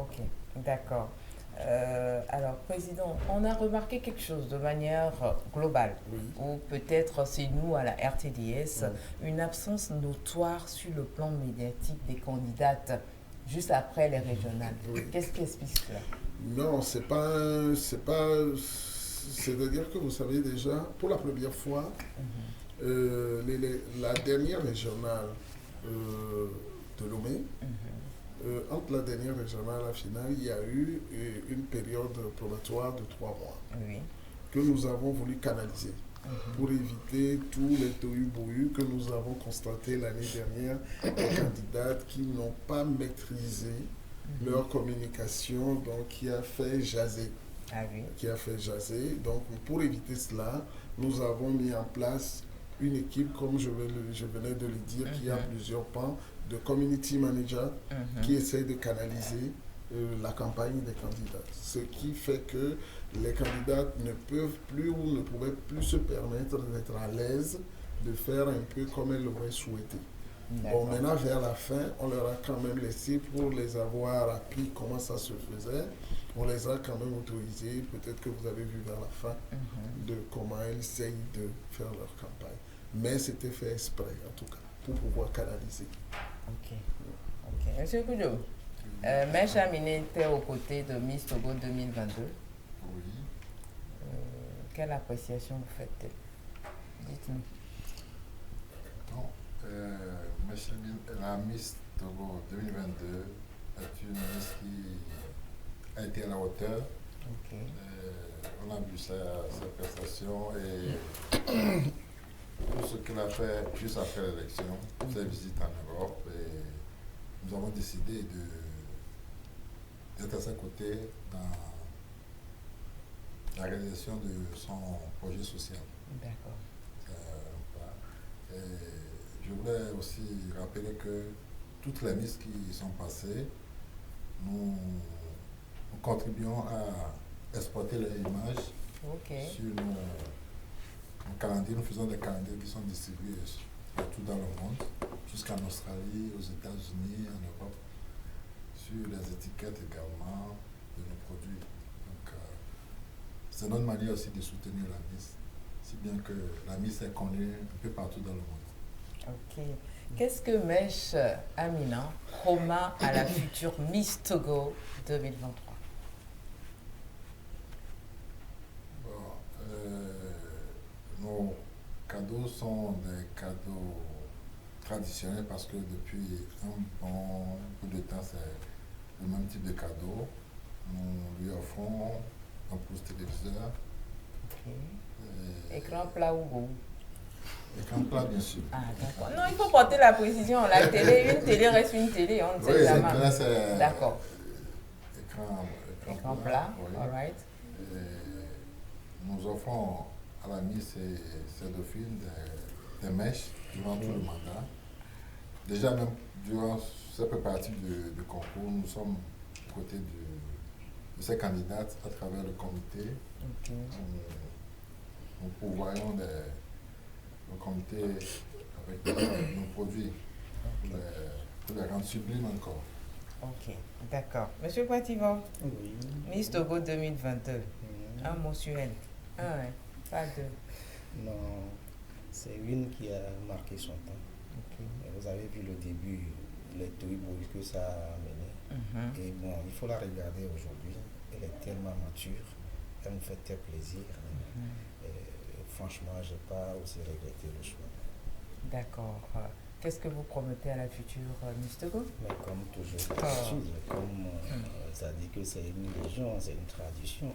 Ok, d'accord. Alors, Président, on a remarqué quelque chose de manière globale, ou peut-être c'est nous à la RTDS, une absence notoire sur le plan médiatique des candidates juste après les régionales. Qu'est-ce qui explique cela? Non, c'est-à-dire que vous savez déjà, pour la première fois, la dernière régionale de Lomé, entre la dernière régionale et la finale, il y a eu une période probatoire de 3 mois que nous avons voulu canaliser pour éviter tous les tohu-bohu que nous avons constatés l'année dernière, les candidates qui n'ont pas maîtrisé leur communication, donc qui a fait jaser. Donc pour éviter cela, nous avons mis en place une équipe, comme je venais de le dire, qui a plusieurs pans, de community manager qui essaie de canaliser la campagne des candidats. Ce qui fait que les candidats ne peuvent plus ou ne pouvaient plus se permettre d'être à l'aise de faire un peu comme elles l'auraient souhaité. Bon, maintenant, vers la fin, on leur a quand même laissé, pour les avoir appris comment ça se faisait, on les a quand même autorisés, peut-être que vous avez vu vers la fin, de comment elles essayent de faire leur campagne. Mais c'était fait exprès, en tout cas, pour pouvoir canaliser. Ok. Monsieur Koudjo, Mèche Aminé était aux côtés de Miss Togo 2022. Oui. Quelle appréciation vous faites-elle? Dites-nous. La Miss Togo 2022 est une Miss qui a été à la hauteur. On a vu sa prestation et tout ce qu'elle a fait juste après l'élection, ses visites en Europe. Et nous avons décidé d'être à ses côtés dans la réalisation de son projet social. D'accord. Je voulais aussi rappeler que toutes les misses qui sont passées, nous contribuons à exporter les images sur nos calendriers. Nous faisons des calendriers qui sont distribués partout dans le monde, jusqu'en Australie, aux États-Unis, en Europe, sur les étiquettes également. nos produits. Donc, c'est notre manière aussi de soutenir la Miss, si bien que la Miss est connue un peu partout dans le monde. Ok. Qu'est-ce que Mesh Amina promet à la future Miss Togo 2023? Nos cadeaux sont des cadeaux traditionnels parce que depuis un bon bout de temps, c'est le même type de cadeau. Nous lui offrons un pouce téléviseur. Ok. Écran plat ou beau? Écran plat, bien sûr. Ah, d'accord. Non, il faut porter la précision. La télé, une télé reste une télé, on ne sait jamais. D'accord. Écran plat, oui. All right. Nous offrons à la Miss et Dauphine des mèches durant tout le mandat. Déjà, même durant ces préparatifs de concours, nous sommes aux côtés de ces candidates à travers le comité. Okay. Nous pourvoyons le comité avec nos produits pour les rendre sublimes encore. Ok, d'accord. Monsieur Poitivo, Oui. Miss Togo 2022, un mot sur elle. Un, pas deux. Non, c'est une qui a marqué son temps. Okay. Et vous avez vu le début, les tribus que ça a amené. Et bon, il faut la regarder aujourd'hui. Elle est tellement mature, elle nous fait très plaisir. Et franchement, je n'ai pas aussi regretté le choix. D'accord. Qu'est-ce que vous promettez à la future Miss Togo? Mais comme toujours, comme ça dit que c'est une religion, c'est une tradition,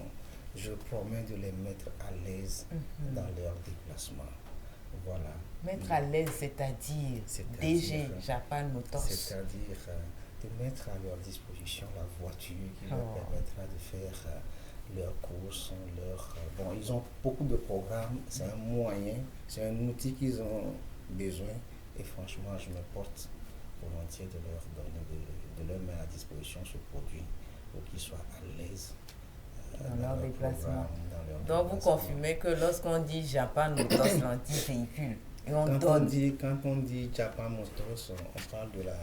je promets de les mettre à l'aise dans leur déplacement. Voilà. Mettre à l'aise, c'est-à-dire DG Japan Motors. C'est-à-dire de mettre à leur disposition la voiture qui leur permettra de faire leurs courses, bon, ils ont beaucoup de programmes, c'est un moyen, c'est un outil qu'ils ont besoin. Et franchement, je me porte volontiers de leur donner, de leur mettre à disposition ce produit pour qu'ils soient à l'aise dans leur déplacement. Donc vous confirmez que lorsqu'on dit Japan Motors, l'anti-véhicule, et quand on dit Japan Motors, on parle de la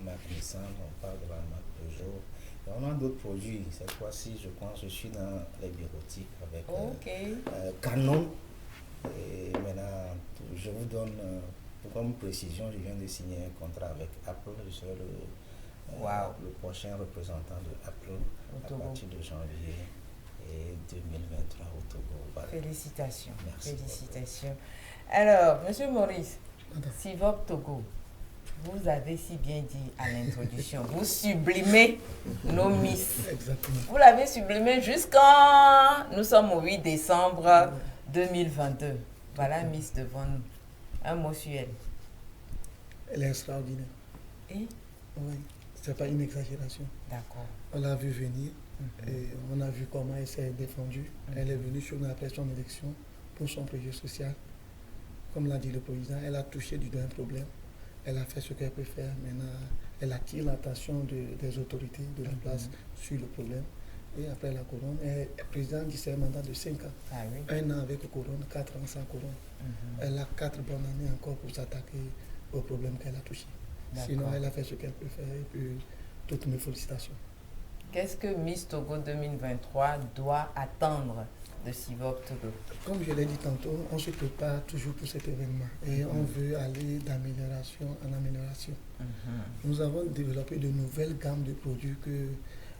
marque Nissan, on parle de la marque Peugeot. Et on a d'autres produits. Cette fois-ci, je pense, je suis dans les bureautiques avec Canon. Et maintenant, je vous donne... Comme précision, je viens de signer un contrat avec Apple. Je serai le prochain représentant de Apple à partir de janvier et 2023 au Togo. Voilà. Félicitations. Merci. Félicitations. Alors, Monsieur Maurice, Sivop Togo, vous avez si bien dit à l'introduction, vous sublimez nos Miss. Exactement. Vous l'avez sublimé jusqu'en... Nous sommes au 8 décembre 2022. Voilà Miss devant nous. Un mot sur elle. Elle est extraordinaire. Et? Oui, c'est pas une exagération. D'accord. On l'a vu venir et on a vu comment elle s'est défendue. Elle est venue sur nous après son élection pour son projet social. Comme l'a dit le président, elle a touché du doigt un problème. Elle a fait ce qu'elle peut faire. Maintenant, elle attire l'attention des autorités de la place sur le problème. Et après la couronne, elle est présidente du un mandat de 5 ans. Ah, oui. 1 an avec couronne, 4 ans sans couronne. Elle a 4 bonnes années encore pour s'attaquer aux problèmes qu'elle a touchés. Sinon, elle a fait ce qu'elle peut faire et puis toutes mes félicitations. Qu'est-ce que Miss Togo 2023 doit attendre de Sivop Togo? Comme je l'ai dit tantôt, on se prépare toujours pour cet événement et on veut aller d'amélioration en amélioration. Nous avons développé de nouvelles gammes de produits que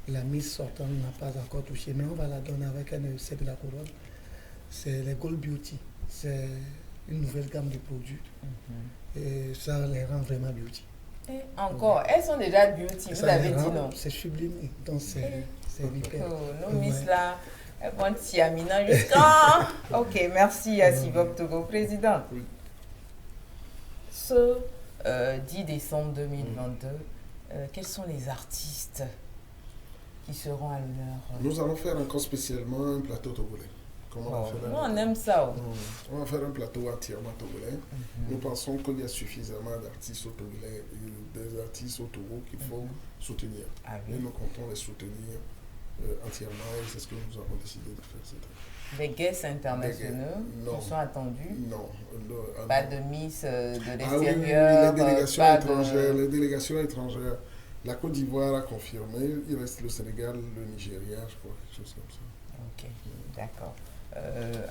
la Miss sortante n'a pas encore touché, mais on va la donner avec un essai de la couronne. C'est les Gold Beauty. C'est une nouvelle gamme de produits. Et ça les rend vraiment beauty. Et encore, elles sont déjà beauty, vous avez dit non. C'est sublimé, donc c'est hyper. Nos Miss là, elles vont Siamina jusqu'à... Ok, merci à Sivop Togo. Président, ce 10 décembre 2022, quels sont les artistes qui seront à l'honneur? Nous allons faire encore spécialement un plateau togolais. On aime ça. On va faire un plateau entièrement togolais. Nous pensons qu'il y a suffisamment d'artistes au Togolais, des artistes au Togo qu'il faut soutenir. Et nous comptons les soutenir entièrement et c'est ce que nous avons décidé de faire. Des guests internationaux qui sont attendus? Non. Pas de Miss de l'extérieur? Les délégations étrangères. La Côte d'Ivoire a confirmé, il reste le Sénégal, le Nigeria, je crois, quelque chose comme ça. Ok, d'accord.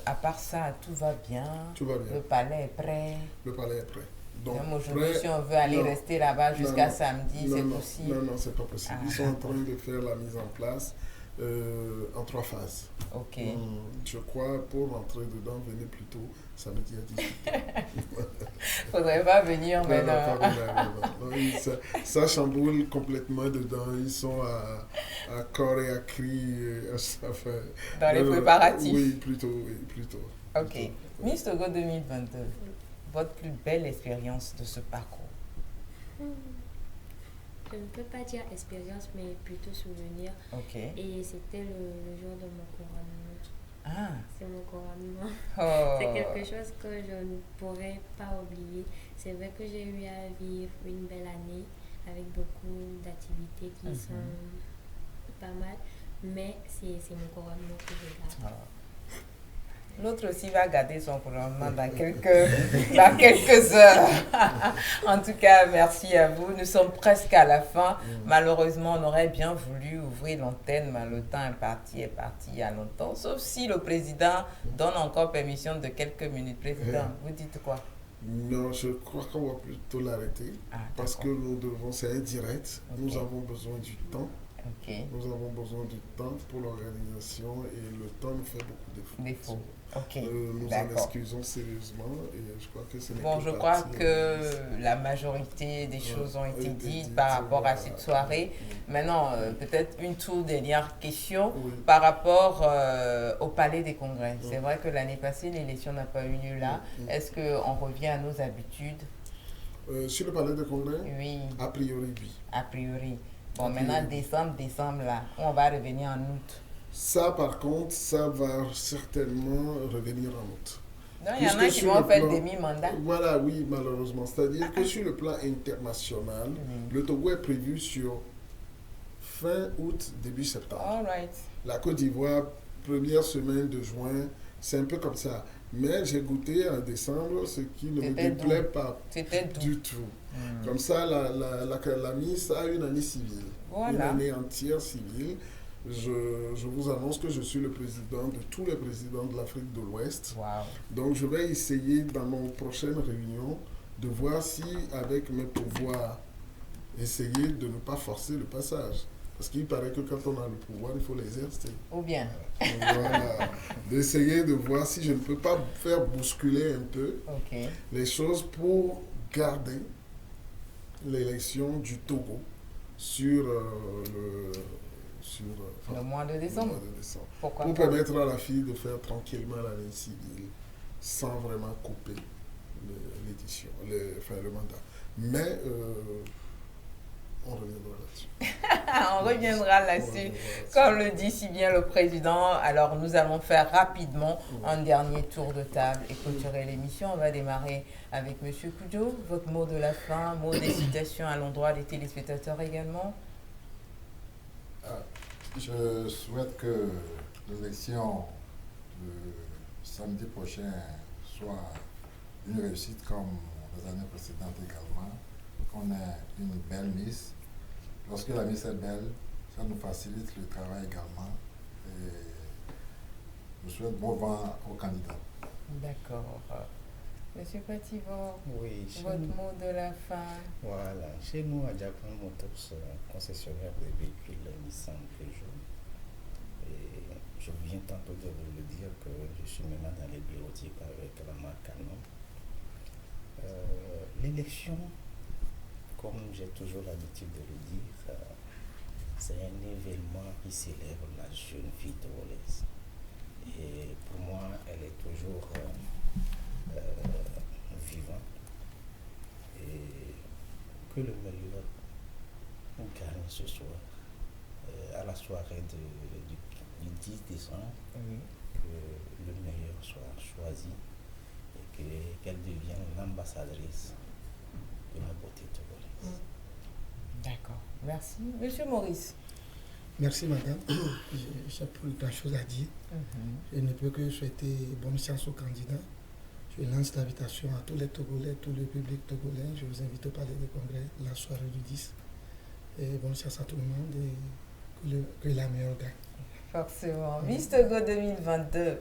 À part ça, tout va bien. Tout va bien. Le palais est prêt. Le palais est prêt. Donc, même aujourd'hui, si on veut aller rester là-bas jusqu'à samedi, c'est possible. Non, c'est pas possible. Ils sont en train de faire la mise en place en 3 phases. Ok. Je crois, pour rentrer dedans, venez plus tôt, samedi à 18h. Faudrait pas venir maintenant. Ça chamboule complètement dedans. Ils sont à corps et à cri. Dans les préparatifs. Oui, plutôt. Ok. Miss Togo 2022, votre plus belle expérience de ce parcours? Je ne peux pas dire expérience, mais plutôt souvenir. Ok. Et c'était le jour de mon couronnement. Ah. C'est mon couronnement. Oh. C'est quelque chose que je ne pourrais pas oublier. C'est vrai que j'ai eu à vivre une belle année avec beaucoup d'activités qui sont pas mal, mais c'est mon couronnement que je garde. L'autre aussi va garder son couronnement dans quelques heures. En tout cas, merci à vous. Nous sommes presque à la fin. Malheureusement, on aurait bien voulu ouvrir l'antenne, mais le temps est parti il y a longtemps. Sauf si le président donne encore permission de quelques minutes. Président, vous dites quoi? Non, je crois qu'on va plutôt l'arrêter. Parce que c'est indirect. Okay. Nous avons besoin du temps. Okay. Nous avons besoin du temps pour l'organisation et le temps nous fait beaucoup défauts. Ok, nous en excusons sérieusement et je crois que c'est je crois que la majorité des choses ont été dites par rapport à cette soirée. Maintenant, peut-être une toute dernière question par rapport au Palais des Congrès. C'est vrai que l'année passée, l'élection n'a pas eu lieu là. Est-ce qu'on revient à nos habitudes? Sur le Palais des Congrès? Oui. A priori, oui. A priori. Bon, maintenant, décembre, là, on va revenir en août. Ça, par contre, ça va certainement revenir en août. Non, il y en a qui vont faire demi-mandat. Voilà, oui, malheureusement. C'est-à-dire que sur le plan international, le Togo est prévu sur fin août, début septembre. All right. La Côte d'Ivoire, première semaine de juin, c'est un peu comme ça. Mais j'ai goûté en décembre, ce qui ne me déplaît pas du tout. Comme ça, la Miss a une année civile. Voilà. Une année entière civile. Je vous annonce que je suis le président de tous les présidents de l'Afrique de l'Ouest. Wow. Donc, je vais essayer dans nos prochaines réunions de voir si, avec mes pouvoirs, essayer de ne pas forcer le passage. Parce qu'il paraît que quand on a le pouvoir, il faut l'exercer. Ou bien. Voilà. D'essayer de voir si je ne peux pas faire bousculer un peu les choses pour garder l'élection du Togo sur le mois de décembre. Pourquoi pour permettre à la fille de faire tranquillement l'année civile sans vraiment couper l'édition, le mandat. Mais on reviendra là-dessus. On reviendra là-dessus. Comme le dit si bien le président, alors nous allons faire rapidement un dernier tour de table et clôturer l'émission. On va démarrer avec M. Koudio. Votre mot de la fin, mot d'incitation à l'endroit des téléspectateurs également. Je souhaite que l'élection de samedi prochain soit une réussite comme les années précédentes également. Qu'on ait une belle Miss. Lorsque la Miss est belle, ça nous facilite le travail également. Et je souhaite bon vent aux candidats. D'accord. Monsieur Pativor, votre mot de la fin. Voilà, chez nous à Japan Motors, concessionnaire des véhicules Nissan Peugeot. Et je viens tantôt de vous le dire que je suis maintenant dans les bureautiques avec la marque Canon. L'élection, comme j'ai toujours l'habitude de le dire, c'est un événement qui célèbre la jeune fille togolaise. Et pour moi, elle est toujours vivante. Et que le meilleur gagne ce soir, à la soirée du 10 décembre, que le meilleur soit choisi et qu'elle devienne l'ambassadrice de la beauté togolaise. D'accord, merci. Monsieur Maurice. Merci madame. J'ai plus grand chose à dire. Je ne peux que souhaiter bonne chance aux candidats. Je lance l'invitation à tous les Togolais, tout le public togolais. Je vous invite au Palais des Congrès la soirée du 10. Et bonne chance à tout le monde et que la meilleure gagne. Forcément. Miss Togo 2022.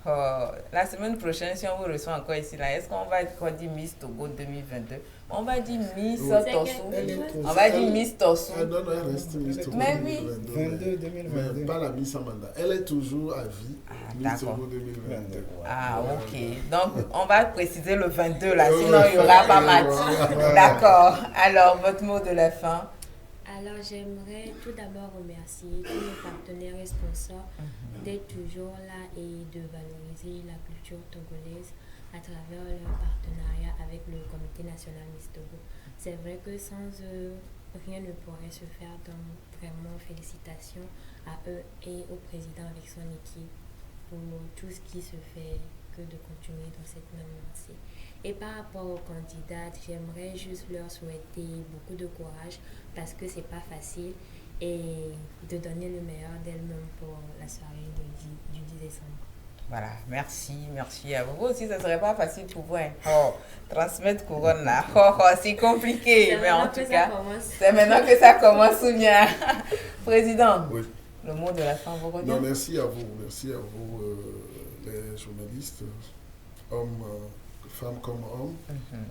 Oh, la semaine prochaine, si on vous reçoit encore ici, là, est-ce qu'on va dire Miss Togo 2022? On va dire Miss Torsou. On va dire Miss Torsou. Non, elle reste Miss Togo 2022. Mais pas la Miss Amanda. Elle est toujours à vie. Miss Togo 2022. Ah, ok. Donc, on va préciser le 22 là, sinon il n'y aura pas match. D'accord. Alors, votre mot de la fin? Alors, j'aimerais tout d'abord remercier tous mes partenaires et sponsors d'être toujours là et de valoriser la culture togolaise à travers leur partenariat avec le Comité national Miss Togo. C'est vrai que sans eux, rien ne pourrait se faire, donc vraiment félicitations à eux et au président avec son équipe pour tout ce qui se fait, que de continuer dans cette même lancée. Et par rapport aux candidates, j'aimerais juste leur souhaiter beaucoup de courage parce que c'est pas facile et de donner le meilleur d'elles-mêmes pour la soirée du 10 décembre. Voilà, merci à vous. Vous aussi, ça serait pas facile pour vous. Hein. Oh, transmettre couronne là, c'est compliqué, mais en tout cas, c'est maintenant que ça commence ou bien. Président, oui. Le mot de la fin vous revient. Non, merci à vous, les journalistes, hommes. Femmes comme hommes,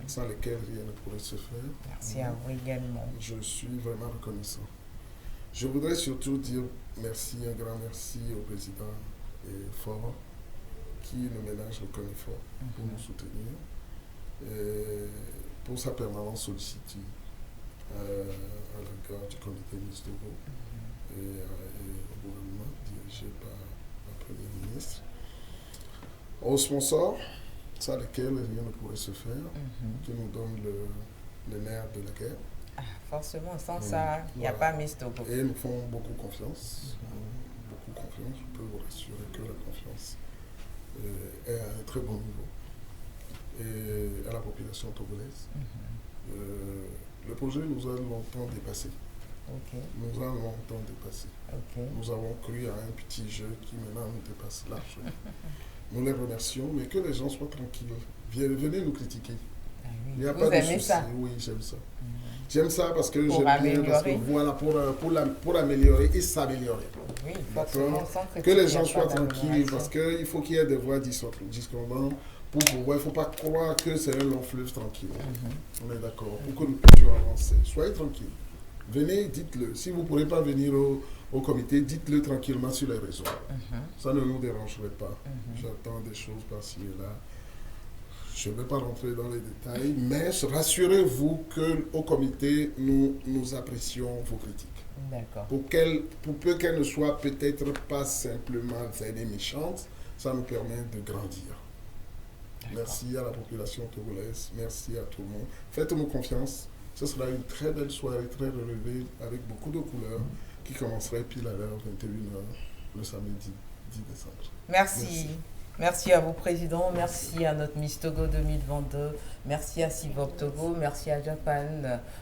sans lesquelles rien ne pourrait se faire. Merci à vous également. Je suis vraiment reconnaissant. Je voudrais surtout dire merci, un grand merci au président Fort, qui ne ménage aucun effort pour nous soutenir, et pour sa permanente sollicitude à l'égard du comité Miss Togo et au gouvernement dirigé par la Première ministre. Aux sponsors, sans lesquels rien ne pourrait se faire, qui nous donnent le nerf de la guerre. Ah, forcément, sans ça, il n'y a pas Miss Togo. Et nous font beaucoup confiance. Je peux vous rassurer que la confiance est à un très bon niveau. Et à la population togolaise. Le projet nous a longtemps dépassé. Nous avons cru à un petit jeu qui maintenant nous dépasse largement. Nous les remercions, mais que les gens soient tranquilles. Venez nous critiquer. Ah oui. Il n'y a pas de souci. Oui, j'aime ça. J'aime ça parce que j'aime bien, parce que voilà, pour améliorer et s'améliorer. Oui, que les gens soient tranquilles, parce qu'il faut qu'il y ait des voix discordantes pour pouvoir. Il ne faut pas croire que c'est un long fleuve tranquille. On est d'accord. Pour que nous puissions avancer. Soyez tranquilles. Venez, dites-le. Si vous ne pourrez pas venir au comité, dites-le tranquillement sur les réseaux. Ça ne nous dérangerait pas. J'attends des choses par-ci et là. Je ne vais pas rentrer dans les détails, mais rassurez-vous qu'au comité, nous apprécions vos critiques. D'accord. Pour peu qu'elles ne soient peut-être pas simplement vaines et méchantes, ça nous permet de grandir. Merci à la population togolaise, merci à tout le monde. Faites-nous confiance. Ce sera une très belle soirée, très relevée, avec beaucoup de couleurs, qui commencerait pile à l'heure 21h, le samedi 10 décembre. Merci. Merci à vous, Président. Merci à notre Miss Togo 2022. Merci à Sivop Togo. Merci à Japan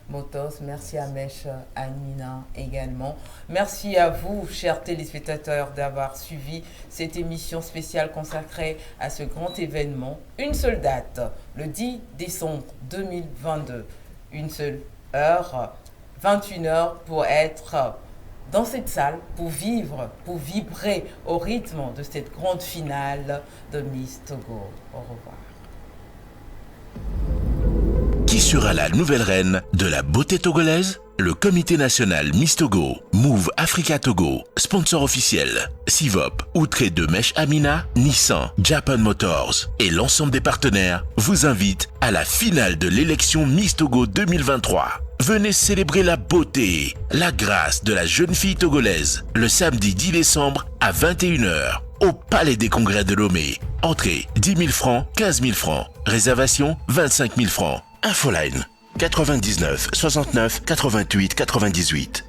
Motors. Merci à Mesh Amina également. Merci à vous, chers téléspectateurs, d'avoir suivi cette émission spéciale consacrée à ce grand événement. Une seule date, le 10 décembre 2022. Une seule heure, 21h, pour être dans cette salle, pour vibrer au rythme de cette grande finale de Miss Togo. Au revoir. Qui sera la nouvelle reine de la beauté togolaise? Le Comité national Miss Togo, Move Africa Togo, sponsor officiel, Sivop, Outré de Mesh Amina, Nissan, Japan Motors et l'ensemble des partenaires vous invitent à la finale de l'élection Miss Togo 2023. Venez célébrer la beauté, la grâce de la jeune fille togolaise le samedi 10 décembre à 21h au Palais des Congrès de Lomé. Entrée 10 000 francs, 15 000 francs. Réservation 25 000 francs. Infoline 99 69 88 98.